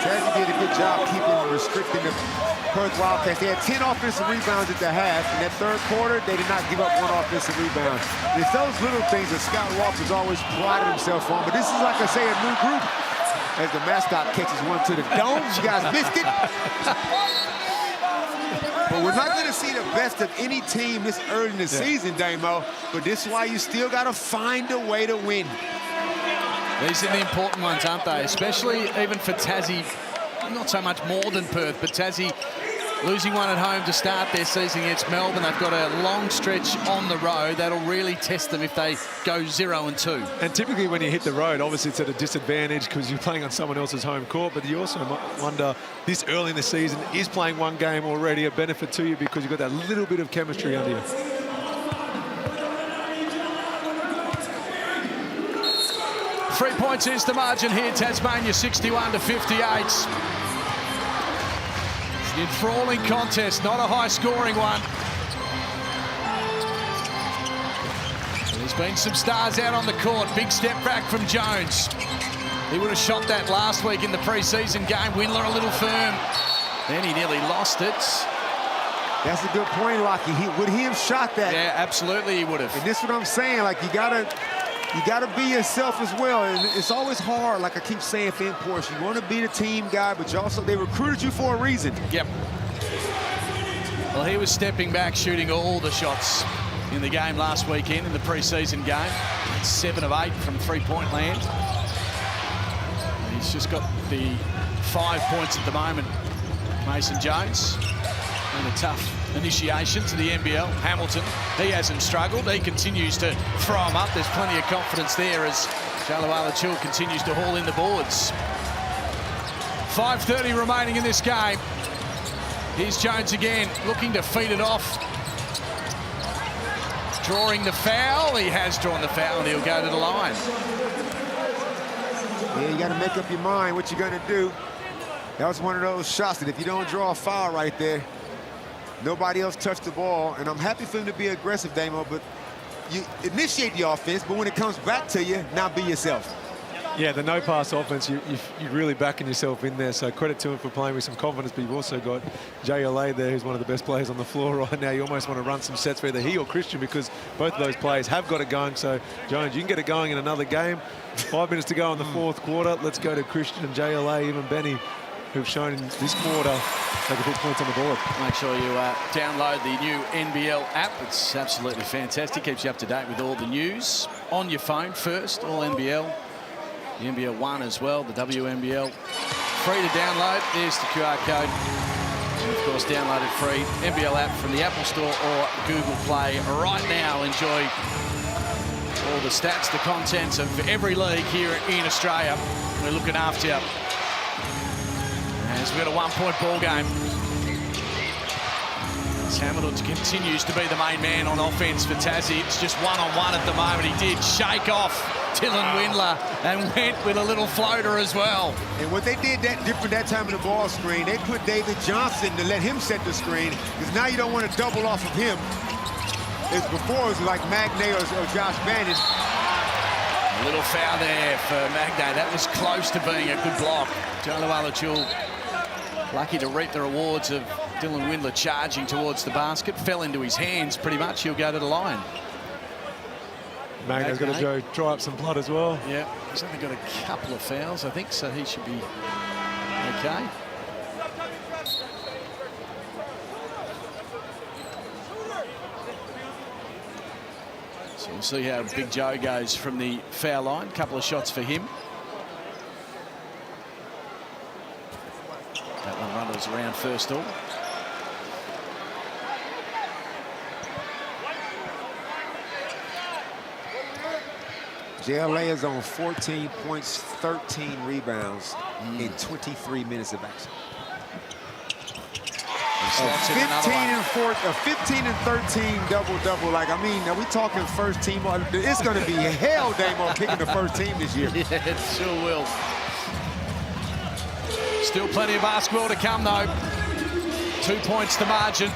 Tassie did a good job restricting the Perth Wildcats. They had 10 offensive rebounds at the half. In that third quarter, they did not give up 1 offensive rebound. And it's those little things that Scott Walker's always prided himself on. But this is, like I say, a new group. As the mascot catches one to the dome. You guys missed it. But we're not going to see the best of any team this early in the season, Damo. But this is why you still got to find a way to win. These are the important ones, aren't they? Especially even for Tassie, not so much more than Perth, but Tassie losing one at home to start their season against Melbourne. They've got a long stretch on the road. That'll really test them if they go 0-2. And typically when you hit the road, obviously it's at a disadvantage because you're playing on someone else's home court, but you also wonder, this early in the season, is playing one game already a benefit to you because you've got that little bit of chemistry under you? 3 points is the margin here. Tasmania 61-58. It's an enthralling contest, not a high-scoring one. There's been some stars out on the court. Big step back from Jones. He would have shot that last week in the pre-season game. Windler a little firm. Then he nearly lost it. That's a good point, Lockie. Would he have shot that? Yeah, absolutely he would have. And this is what I'm saying. Like, you gotta be yourself as well. And it's always hard, like I keep saying for imports. You want to be the team guy, but you also, they recruited you for a reason. Yep. Well, he was stepping back, shooting all the shots in the game last weekend in the pre-season game. 7 of 8 from three-point land. And he's just got the 5 points at the moment. Mason Jones. And a tough initiation to the NBL. Hamilton, he hasn't struggled. He continues to throw them up. There's plenty of confidence there as Chul continues to haul in the boards. 5:30 remaining in this game. Here's Jones again, looking to feed it off. Drawing the foul. He has drawn the foul and he'll go to the line. Yeah, you got to make up your mind what you're going to do. That was one of those shots that if you don't draw a foul right there, nobody else touched the ball. And I'm happy for him to be aggressive, Damo, but you initiate the offense, but when it comes back to you, now be yourself. Yeah, the no-pass offense, you're really backing yourself in there, so credit to him for playing with some confidence, but you've also got JLA there, who's one of the best players on the floor right now. You almost want to run some sets for either he or Christian, because both of those players have got it going. So, Jones, you can get it going in another game. 5 minutes to go in the fourth quarter. Let's go to Christian and JLA, even Benny, who've shown in this quarter they can put points on the board. Make sure you download the new NBL app. It's absolutely fantastic. Keeps you up to date with all the news on your phone first, all NBL. The NBL 1 as well, the WNBL. Free to download. There's the QR code. And of course, download it free. NBL app from the Apple Store or Google Play right now. Enjoy all the stats, the contents of every league here in Australia. We're looking after you. As we've got a one-point ball game. As Hamilton continues to be the main man on offense for Tassie. It's just one-on-one at the moment. He did shake off Dylan Windler and went with a little floater as well. And what they did different that time in the ball screen, they put David Johnson to let him set the screen, because now you don't want to double off of him. As before, it was like Magnay or Josh Bannon. A little foul there for Magnay. That was close to being a good block. JackJumpers lucky to reap the rewards of Dylan Windler charging towards the basket. Fell into his hands pretty much. He'll go to the line. Magnay's got to go dry up some blood as well. Yeah, he's only got a couple of fouls, I think, so he should be okay. So we'll see how Big Joe goes from the foul line. Couple of shots for him. That one runners around first all. JLA is on 14 points, 13 rebounds in 23 minutes of action. 15 and 13 double-double. Like, I mean, are we talking first team? It's going to be hell, Damo, picking the first team this year. Yeah, it sure will. Still plenty of basketball to come, though. 2 points to margin.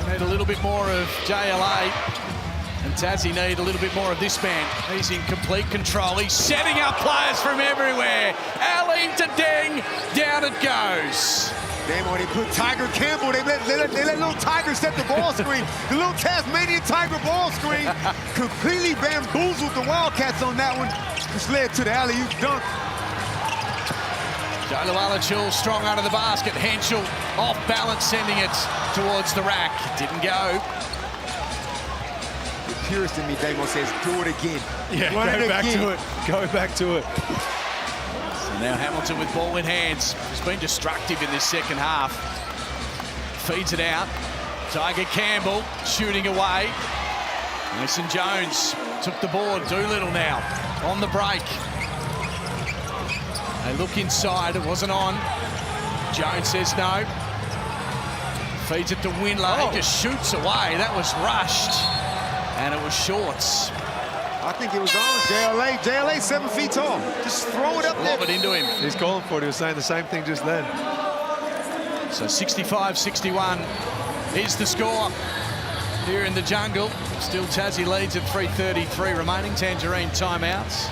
Need a little bit more of JLA. And Tassie need a little bit more of this man. He's in complete control. He's setting up players from everywhere. Alley to Deng. Down it goes. Damo, they put Tiger Campbell. They let little Tiger set the ball screen. The little Tasmanian Tiger ball screen completely bamboozled the Wildcats on that one, which led to the alley-oop dunk. JackJumpers strong under the basket. Henschel off balance, sending it towards the rack. Didn't go. The purist in me, Damo, says, do it again. Yeah, go back to it. Go back to it. So now Hamilton with ball in hands. He's been destructive in this second half. Feeds it out. Tiger Campbell shooting away. Mason Jones took the board. Doolittle now on the break. They look inside. It wasn't on. Jones says no. Feeds it to Windler. He just shoots away. That was rushed. And it was shorts. I think it was on JLA 7 feet tall. Just throw it up there. Lob it into him. He's calling for it. He was saying the same thing just then. So 65-61 is the score here in the jungle. Still Tassie leads at 3:33 remaining. Tangerine timeouts.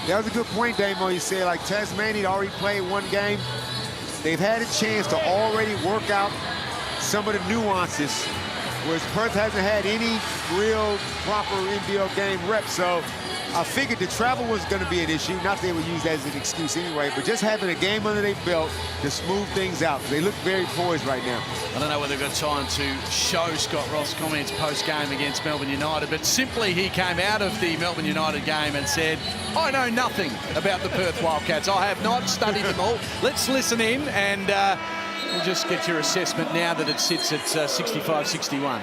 That was a good point, Damo. You said, like, Tasmania already played one game. They've had a chance to already work out some of the nuances, whereas Perth hasn't had any real proper NBL game rep. So I figured the travel was going to be an issue. Not that they would use that as an excuse anyway, but just having a game under their belt to smooth things out. They look very poised right now. I don't know whether they've got time to show Scott Ross' comments post-game against Melbourne United, but simply he came out of the Melbourne United game and said, I know nothing about the Perth Wildcats. I have not studied them all. Let's listen in and we'll just get your assessment now that it sits at 65-61.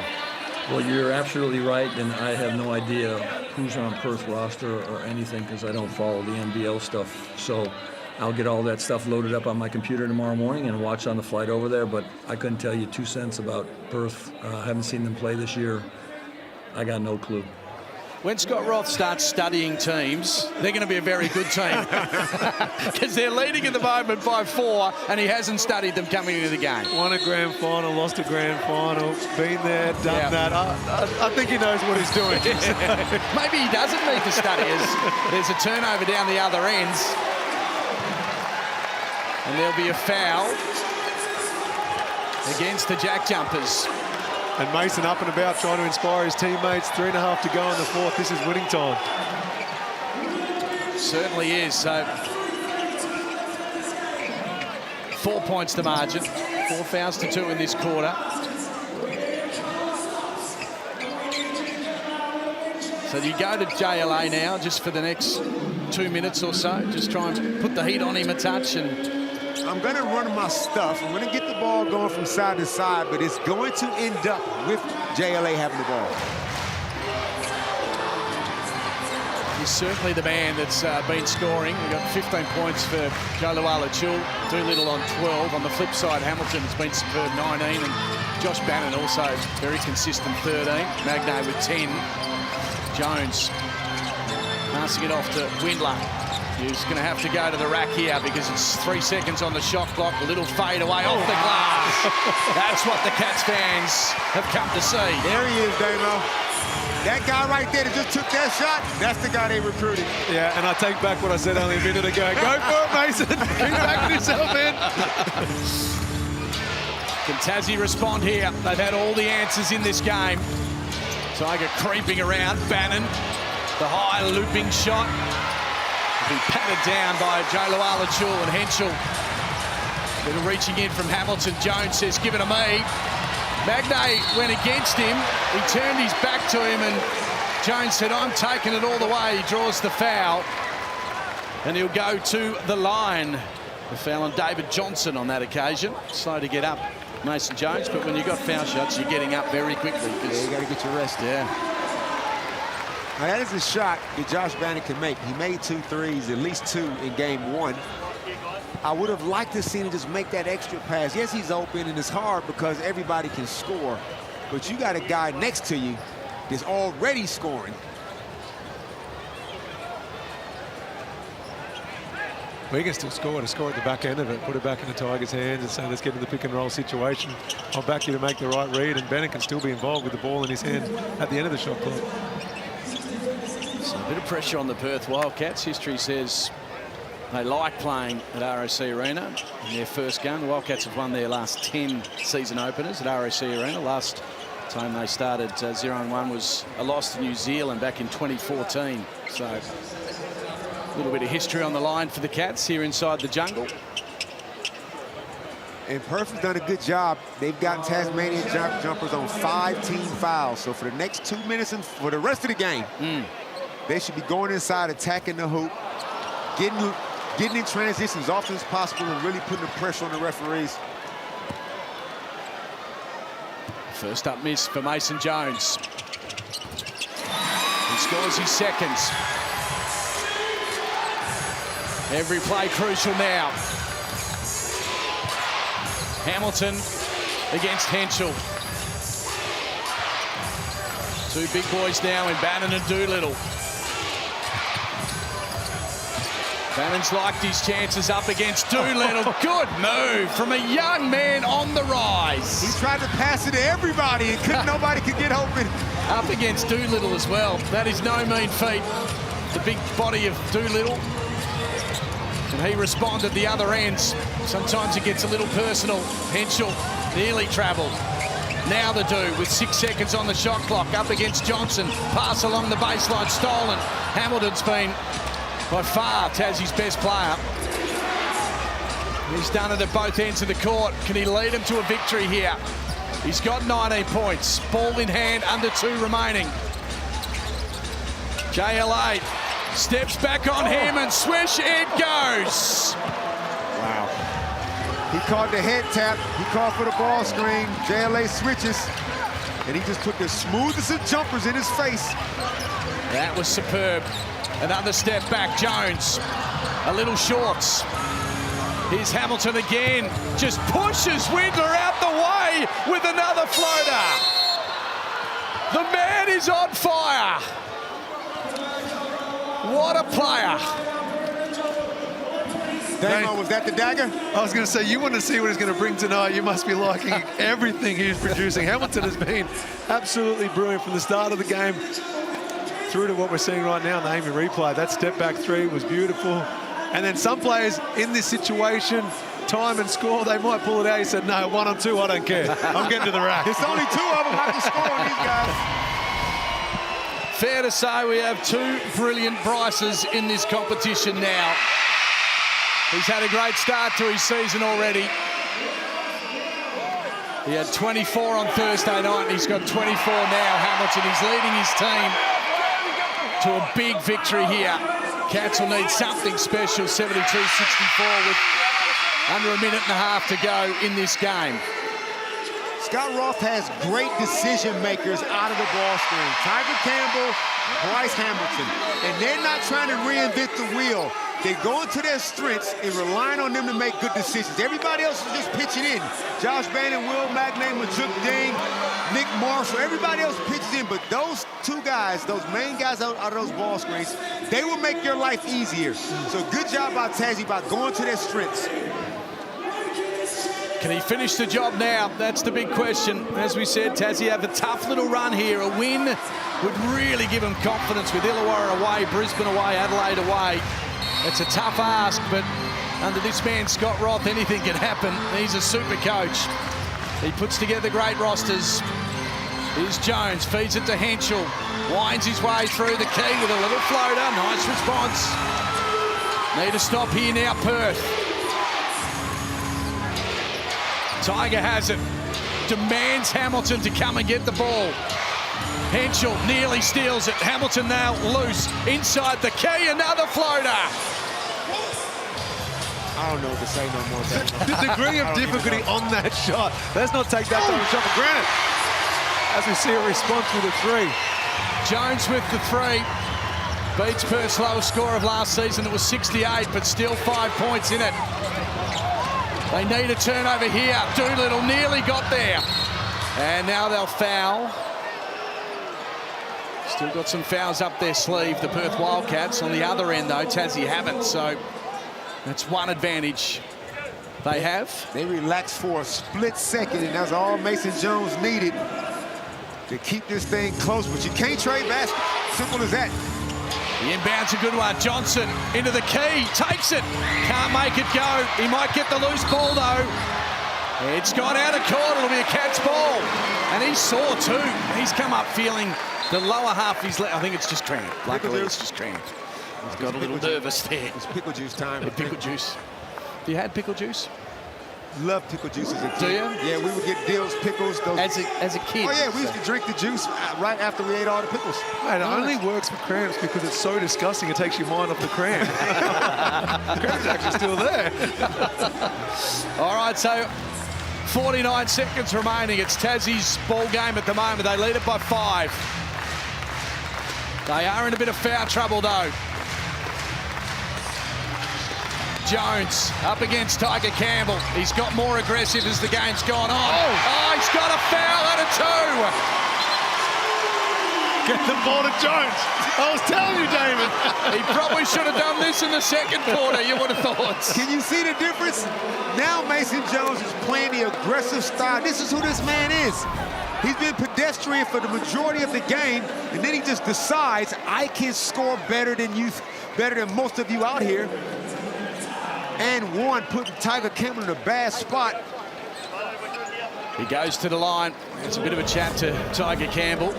Well, you're absolutely right, and I have no idea who's on Perth roster or anything because I don't follow the NBL stuff. So I'll get all that stuff loaded up on my computer tomorrow morning and watch on the flight over there, but I couldn't tell you 2 cents about Perth. I haven't seen them play this year. I got no clue. When Scott Roth starts studying teams, they're going to be a very good team because they're leading at the moment by 4, and he hasn't studied them coming into the game. Won a grand final, lost a grand final, been there, done that. I think he knows what he's doing. Maybe he doesn't need to study as there's a turnover down the other ends. And there'll be a foul against the JackJumpers. And Mason up and about trying to inspire his teammates. 3.5 to go in the 4th. This is winning time. Certainly is. So 4 points to margin. 4 fouls to 2 in this quarter. So you go to JLA now just for the next 2 minutes or so. Just try and put the heat on him a touch. And I'm going to run my stuff. I'm going to get the ball going from side to side, but it's going to end up with JLA having the ball. He's certainly the man that's been scoring. We've got 15 points for Wildcats. Doolittle on 12. On the flip side, Hamilton has been superb, 19, and Josh Bannon also very consistent, 13. Magnay with 10. Jones passing it off to Windler. He's going to have to go to the rack here because it's 3 seconds on the shot clock. A little fade away off the glass. That's what the Cats fans have come to see. There he is, Damo. That guy right there that just took that shot, that's the guy they recruited. Yeah, and I take back what I said only a minute ago. Go for it, Mason. Keep backing yourself in. Can Tassie respond here? They've had all the answers in this game. Tiger creeping around. Bannon, the high looping shot. Be patted down by Wildcats and Henschel. Little reaching in from Hamilton. Jones says, give it to me. Magnay went against him. He turned his back to him and Jones said, I'm taking it all the way. He draws the foul and he'll go to the line. The foul on David Johnson on that occasion. Slow to get up, Mason Jones, but when you've got foul shots, you're getting up very quickly. Yeah, you got to get your rest. Yeah. Now, that is a shot that Josh Bannon can make. He made 2 threes, at least 2 in game 1. I would have liked to see him just make that extra pass. Yes, he's open, and it's hard because everybody can score. But you got a guy next to you that's already scoring. We can still score at the back end of it, put it back in the Tigers' hands and say, let's get in the pick and roll situation. I'll back you to make the right read, and Bennett can still be involved with the ball in his hand at the end of the shot clock. So a bit of pressure on the Perth Wildcats. History says they like playing at ROC Arena in their first game. The Wildcats have won their last 10 season openers at ROC Arena. Last time they started 0-1 was a loss to New Zealand back in 2014. So a little bit of history on the line for the Cats here inside the jungle. And Perth has done a good job. They've gotten Tasmania JackJumpers on 5 team fouls. So for the next 2 minutes and for the rest of the game, they should be going inside, attacking the hoop, getting in transition as often as possible and really putting the pressure on the referees. First up miss for Mason Jones. He scores his seconds. Every play crucial now. Hamilton against Henschel. 2 big boys now in Bannon and Doolittle. Bannon's liked his chances up against Doolittle. Good move from a young man on the rise. He tried to pass it to everybody and nobody could get open. Up against Doolittle as well. That is no mean feat. The big body of Doolittle. And he responded the other ends. Sometimes it gets a little personal. Henschel nearly travelled. Now the do with 6 seconds on the shot clock up against Johnson. Pass along the baseline, stolen. Hamilton's been by far Tassie's best player. He's done it at both ends of the court. Can he lead him to a victory here? He's got 19 points. Ball in hand, under 2 remaining. JLA steps back on him and swish it goes. Wow. He called the head tap. He called for the ball screen. JLA switches. and he just put the smoothest of jumpers in his face. That was superb. Another step back, Jones. A little shorts. Here's Hamilton again. Just pushes Windler out the way with another floater. The man is on fire. What a player. Damo, was that the dagger? I was going to say, you want to see what he's going to bring tonight. You must be liking everything he's producing. Hamilton has been absolutely brilliant from the start of the game through to what we're seeing right now in the Amy replay. That step back three was beautiful. And then some players in this situation, time and score, they might pull it out. He said, no, 1 on 2, I don't care. I'm getting to the rack. It's only 2 of them I can score on these guys. Fair to say we have 2 brilliant Bryces in this competition now. He's had a great start to his season already. He had 24 on Thursday night, and he's got 24 now. Hamilton is leading his team to a big victory here. Cats will need something special, 72-64 with under a minute and a half to go in this game. Scott Roth has great decision makers out of the ball screen. Tiger Campbell, Bryce Hamilton. And they're not trying to reinvent the wheel. They're going to their strengths and relying on them to make good decisions. Everybody else is just pitching in. Josh Bannon, Will Magnay, Majuk Ding, Nick Marshall, everybody else pitches in. But those 2 guys, those main guys out of those ball screens, they will make your life easier. So good job by Tassie by going to their strengths. Can he finish the job now? That's the big question. As we said, Tassie have a tough little run here. A win would really give him confidence with Illawarra away, Brisbane away, Adelaide away. It's a tough ask, but under this man, Scott Roth, anything can happen. He's a super coach. He puts together great rosters. Here's Jones, feeds it to Henschel. Winds his way through the key with a little floater. Nice response. Need to stop here now, Perth. Tiger has it. Demands Hamilton to come and get the ball. Henschel nearly steals it. Hamilton now loose inside the key. Another floater. I don't know what to say no more. The degree of difficulty on that shot. Let's not take that shot for granted. As we see a response with a 3. Jones with the 3. Beats Perth's lowest score of last season. It was 68, but still 5 points in it. They need a turnover here. Doolittle nearly got there. And now they'll foul. Still got some fouls up their sleeve, the Perth Wildcats. On the other end, though, Tassie haven't, so that's one advantage they have. They relaxed for a split second, and that's all Mason Jones needed to keep this thing close. But you can't trade baskets. Simple as that. The inbound's a good one. Johnson into the key, takes it. Can't make it go. He might get the loose ball, though. It's gone out of court. It'll be a Cats ball. And he's sore, too. He's come up feeling the lower half of his leg. I think it's just cramp. Luckily, it's just cramp. He's got a little nervous there. It's pickle juice time. Pickle juice. You had pickle juice? Love pickle juice as a kid. Do you? Yeah, we would get Dill's pickles. Those... As a kid? Oh, yeah, we used to drink the juice right after we ate all the pickles. Mate, it only works for cramps because it's so disgusting it takes your mind off the cramp. The cramp's actually still there. All right, so 49 seconds remaining. It's Tassie's ball game at the moment. They lead it by 5. They are in a bit of foul trouble, though. Jones up against Tiger Campbell. He's got more aggressive as the game's gone on. Oh, he's got a foul and a 2. Get the ball to Jones. I was telling you, David. He probably should have done this in the second quarter, you would have thought. Can you see the difference? Now Mason Jones is playing the aggressive style. This is who this man is. He's been pedestrian for the majority of the game, and then he just decides, I can score better than you, better than most of you out here. And one, putting Tiger Campbell in a bad spot. He goes to the line. It's a bit of a chat to Tiger Campbell.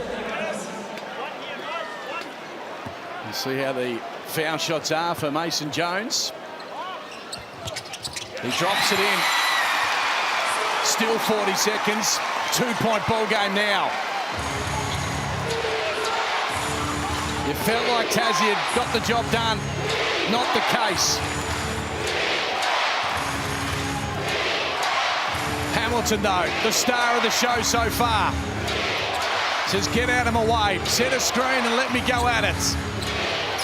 You see how the foul shots are for Mason Jones. He drops it in. Still 40 seconds. 2-point ball game now. It felt like Tassie had got the job done. Not the case. Hamilton, though, the star of the show so far. Says, get out of my way. Set a screen and let me go at it.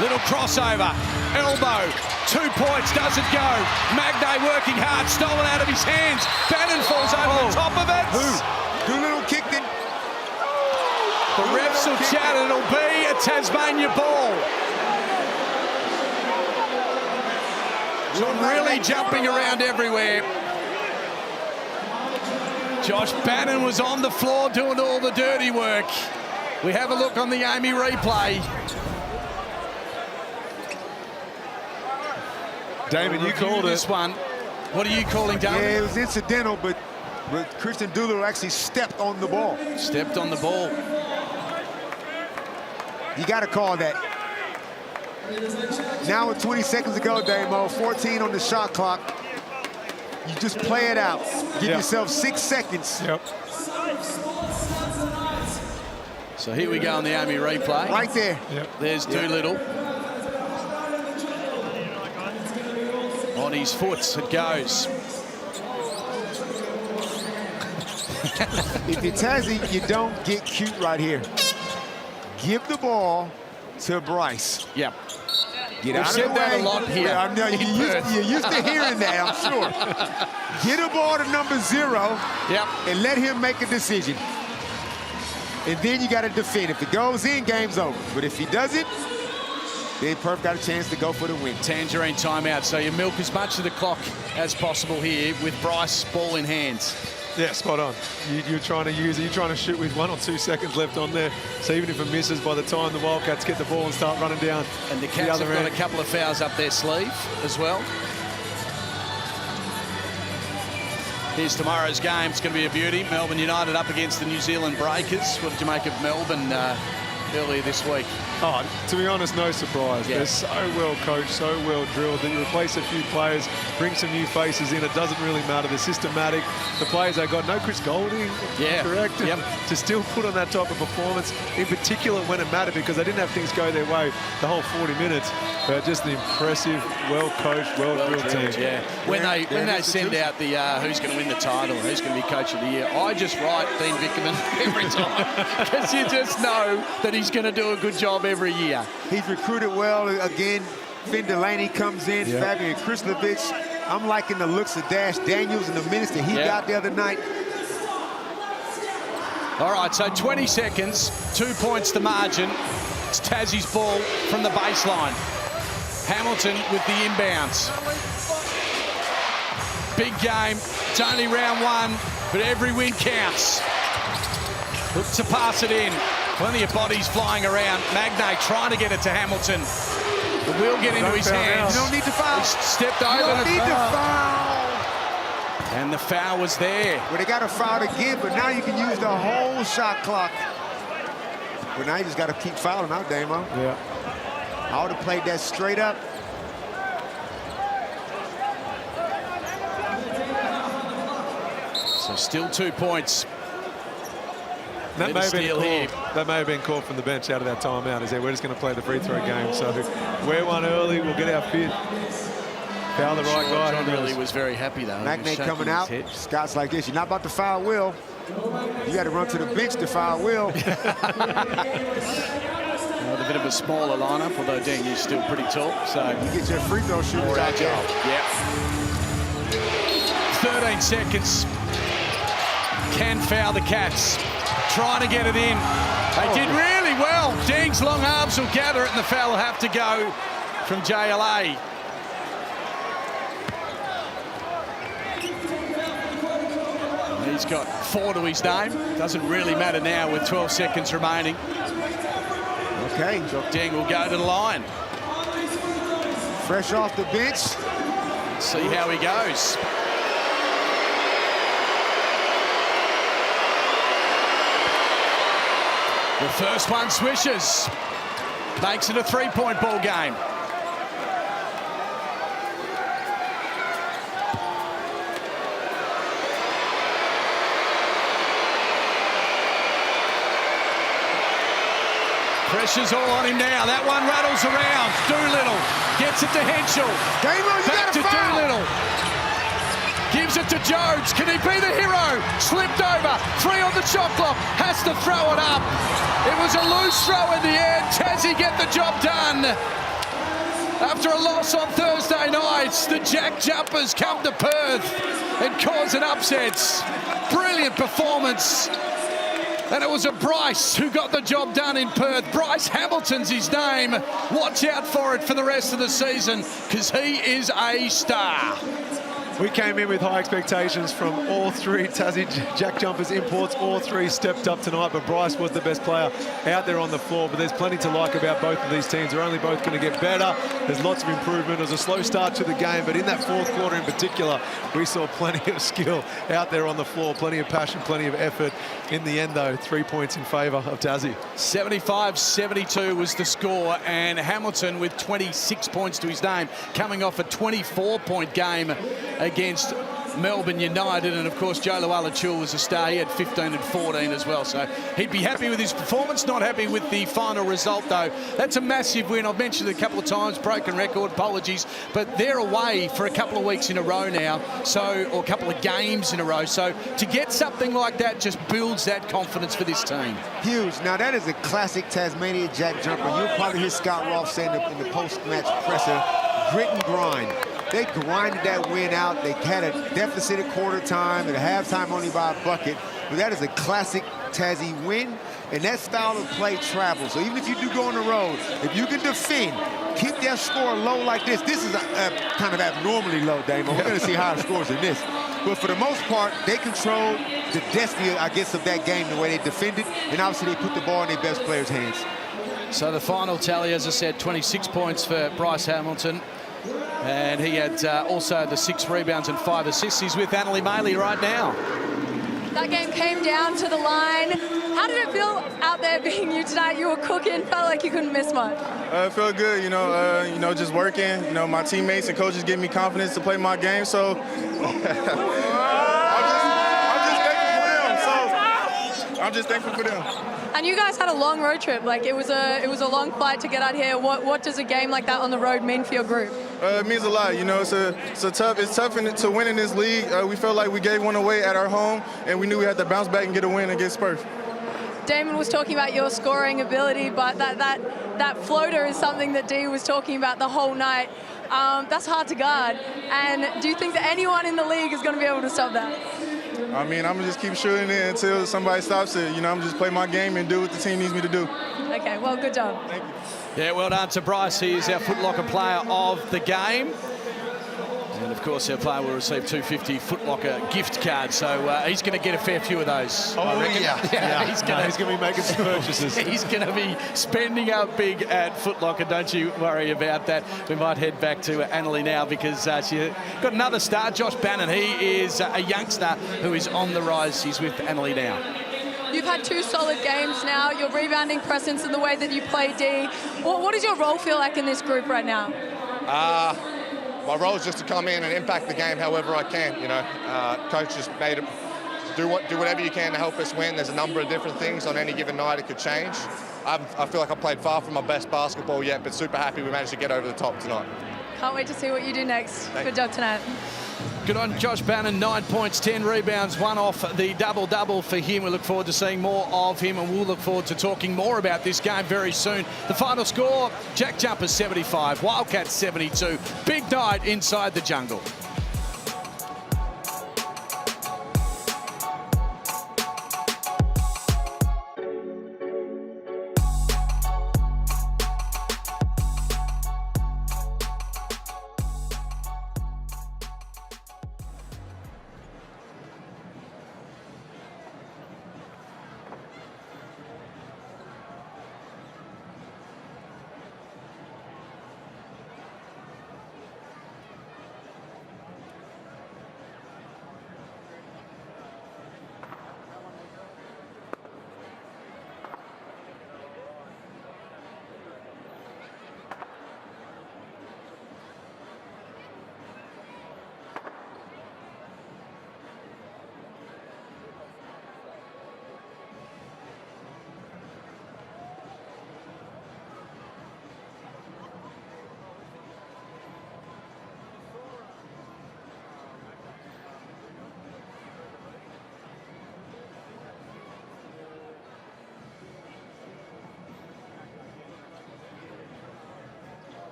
Little crossover. Elbow. 2 points. Doesn't go. Magnay working hard. Stolen out of his hands. Bannon falls over the top of it. Doolittle kicked it. The refs will chat. It'll be a Tasmania ball. John really jumping around everywhere. Josh Bannon was on the floor doing all the dirty work. We have a look on the Amy replay. Damon, you called this one. What are you calling, Damon? Yeah, it was incidental, but Christian Doolittle actually stepped on the ball. Stepped on the ball. You got to call that. Now with 20 seconds to go, Damo, 14 on the shot clock. You just play it out. Give yourself 6 seconds. Yep. So here we go on the Amy replay. Right there. Yep. There's Doolittle. On his foot, it goes. If you're Tassie, you don't get cute right here. Give the ball to Bryce. Yep. Get We've out of the said that way. a lot here. Yeah, I know, you're used to hearing that, I'm sure. Get the ball to number 0 and let him make a decision. And then you got to defend. If it goes in, game's over. But if he doesn't, then Perth got a chance to go for the win. Tangerine timeout, so you milk as much of the clock as possible here with Bryce ball in hands. Yeah, spot on. You're trying to use it. You're trying to shoot with 1 or 2 seconds left on there. So even if it misses, by the time the Wildcats get the ball and start running down and the Cats have got a couple of fouls up their sleeve as well. Here's tomorrow's game. It's going to be a beauty. Melbourne United up against the New Zealand Breakers. What did you make of Melbourne earlier this week? Oh, to be honest, no surprise. Yeah. They're so well coached, so well drilled that you replace a few players, bring some new faces in. It doesn't really matter. They're systematic. The players they got, no Chris Golding, correct? Yep. To still put on that type of performance, in particular when it mattered, because they didn't have things go their way the whole 40 minutes. But just the impressive, well-coached, well-drilled team. Yeah. When they send out the who's going to win the title, who's going to be Coach of the Year, I just write Dean Vickerman every time because you just know that he's going to do a good job every year. He's recruited well. Again, Finn Delaney comes in, Fabian Krislovich. I'm liking the looks of Dash Daniels and the minutes that he got the other night. All right, so 20 seconds, 2 points the margin. It's Tassie's ball from the baseline. Hamilton with the inbounds. Big game. It's only round 1, but every win counts. Looks to pass it in. Plenty of bodies flying around. Magnay trying to get it to Hamilton. It will get into his hands. You don't need to foul. Stepped over. You don't need to foul. And the foul was there. Well, they got a foul to give, but now you can use the whole shot clock. But now you just got to keep fouling out, Damo. Yeah. I would have played that straight up. So still 2 points. That may have been called from the bench out of that timeout. Is there? We're just going to play the free throw game. So we're one early. We'll get our fifth. Foul the right guy. John really was very happy though. Magnay coming out. Scott's like this. You're not about to foul Will. You got to run to the bench to foul Will. A bit of a smaller lineup, although Dean is still pretty tall. So you get your free throw shooters out there. Yeah. 13 seconds. Can foul the Cats. Trying to get it in. They did really well. Ding's long arms will gather it, and the foul will have to go from JLA. He's got 4 to his name. Doesn't really matter now with 12 seconds remaining. Okay. Ding will go to the line. Fresh off the bench. See how he goes. The first one swishes. Makes it a 3-point ball game. Pressure's all on him now. That one rattles around. Doolittle gets it to Henschel. Damo, you back got to a foul. Doolittle. Gives it to Jones. Can he be the hero? Slipped over. 3 on the shot clock. Has to throw it up. It was a loose throw in the air. Tassie get the job done. After a loss on Thursday nights, the JackJumpers come to Perth and cause an upset. Brilliant performance. And it was a Bryce who got the job done in Perth. Bryce Hamilton's his name. Watch out for it for the rest of the season, because he is a star. We came in with high expectations from all 3 Tassie JackJumpers imports. All 3 stepped up tonight, but Bryce was the best player out there on the floor. But there's plenty to like about both of these teams. They're only both going to get better. There's lots of improvement. It was a slow start to the game, but in that 4th quarter in particular, we saw plenty of skill out there on the floor, plenty of passion, plenty of effort. In the end, though, 3 points in favour of Tassie. 75-72 was the score, and Hamilton with 26 points to his name, coming off a 24-point game against Melbourne United. And of course Joe Luala-Chul was a star. He had 15 and 14 as well, so he'd be happy with his performance. Not happy with the final result though. That's a massive win. I've mentioned it a couple of times, broken record, apologies, but they're away for a couple of weeks in a row now, so, or a couple of games in a row, so to get something like that just builds that confidence for this team. Huge. Now that is a classic Tasmania JackJumper. You'll probably hear Scott Ross saying in the post-match presser, grit and grind. They grinded that win out. They had a deficit at quarter time, and at halftime only by a bucket. But that is a classic Tassie win, and that style of play travels. So even if you do go on the road, if you can defend, keep that score low like this. This is a kind of abnormally low, Damon. We're going to see higher scores than this. But for the most part, they controlled the destiny, I guess, of that game, the way they defended, and obviously they put the ball in their best players' hands. So the final tally, as I said, 26 points for Bryce Hamilton. And he had also the 6 rebounds and 5 assists. He's with Annalie Maley right now. That game came down to the line. How did it feel out there being you tonight? You were cooking, felt like you couldn't miss much. It felt good, you know, just working. You know, my teammates and coaches give me confidence to play my game, so I'm just thankful for them. And you guys had a long road trip. Like it was a long flight to get out here. What does a game like that on the road mean for your group? It means a lot. You know, it's tough to win in this league. We felt like we gave one away at our home, and we knew we had to bounce back and get a win against Perth. Damon was talking about your scoring ability, but that floater is something that Dee was talking about the whole night. That's hard to guard. And do you think that anyone in the league is going to be able to stop that? I mean, I'm going to just keep shooting it until somebody stops it. You know, I'm just play my game and do what the team needs me to do. Okay, well, good job. Thank you. Yeah, well done to Bryce. He is our Foot Locker player of the game. And of course, our player will receive $250 Foot Locker gift cards, so he's going to get a fair few of those. Oh, I reckon. yeah. He's going to be making some purchases. He's going to be spending up big at Foot Locker. Don't you worry about that. We might head back to Annalie now because she got another star, Josh Bannon. He is a youngster who is on the rise. He's with Annalie now. You've had 2 solid games now. Your rebounding presence and the way that you play D. What does your role feel like in this group right now? My role is just to come in and impact the game however I can. You know, coach just made it do whatever you can to help us win. There's a number of different things on any given night. It could change. I feel like I played far from my best basketball yet, but super happy we managed to get over the top tonight. Can't wait to see what you do next. Good job tonight. Good on Josh Bannon, 9 points, 10 rebounds, 1 off the double-double for him. We look forward to seeing more of him, and we'll look forward to talking more about this game very soon. The final score, JackJumpers 75, Wildcats 72. Big night inside the jungle.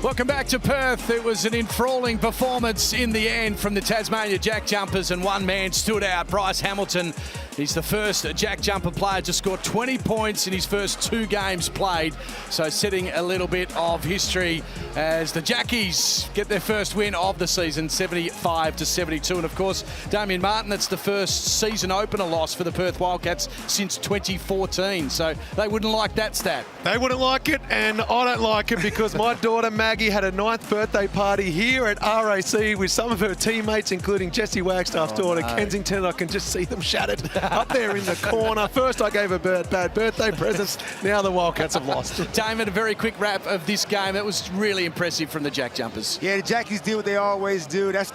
Welcome back to Perth. It was an enthralling performance in the end from the Tasmania JackJumpers, and one man stood out, Bryce Hamilton. He's the first JackJumper player to score 20 points in his first 2 games played, so setting a little bit of history as the Jackies get their first win of the season, 75-72. And of course, Damien Martin, that's the first season opener loss for the Perth Wildcats since 2014, so they wouldn't like that stat. They wouldn't like it, and I don't like it because my daughter Maggie had a 9th birthday party here at RAC with some of her teammates, including Jesse Wagstaff's daughter, Kensington. I can just see them shattered up there in the corner. First I gave her bad birthday presents, now the Wildcats have lost. Damon, a very quick wrap of this game. That was really impressive from the JackJumpers. Yeah, the Jackies did what they always do. That's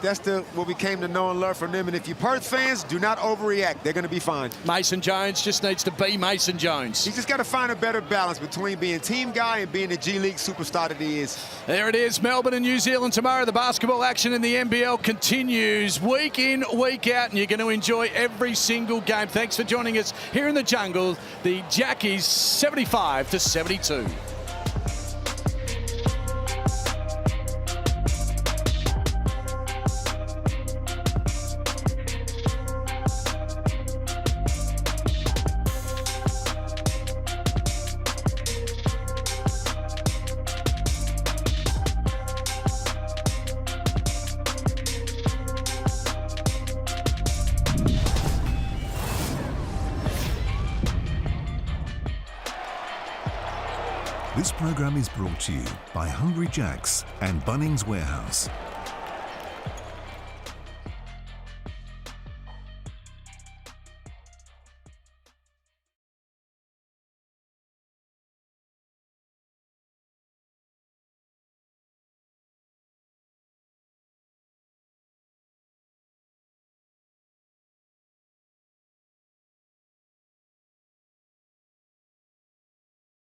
what we came to know and learn from them. And if you're Perth fans, do not overreact. They're going to be fine. Mason Jones just needs to be Mason Jones. He's just got to find a better balance between being team guy and being the G League superstar that he is. There it is, Melbourne and New Zealand tomorrow. The basketball action in the NBL continues week in, week out, and you're going to enjoy every single game. Thanks for joining us here in the jungle. The Jackies 75-72. This program is brought to you by Hungry Jack's and Bunnings Warehouse.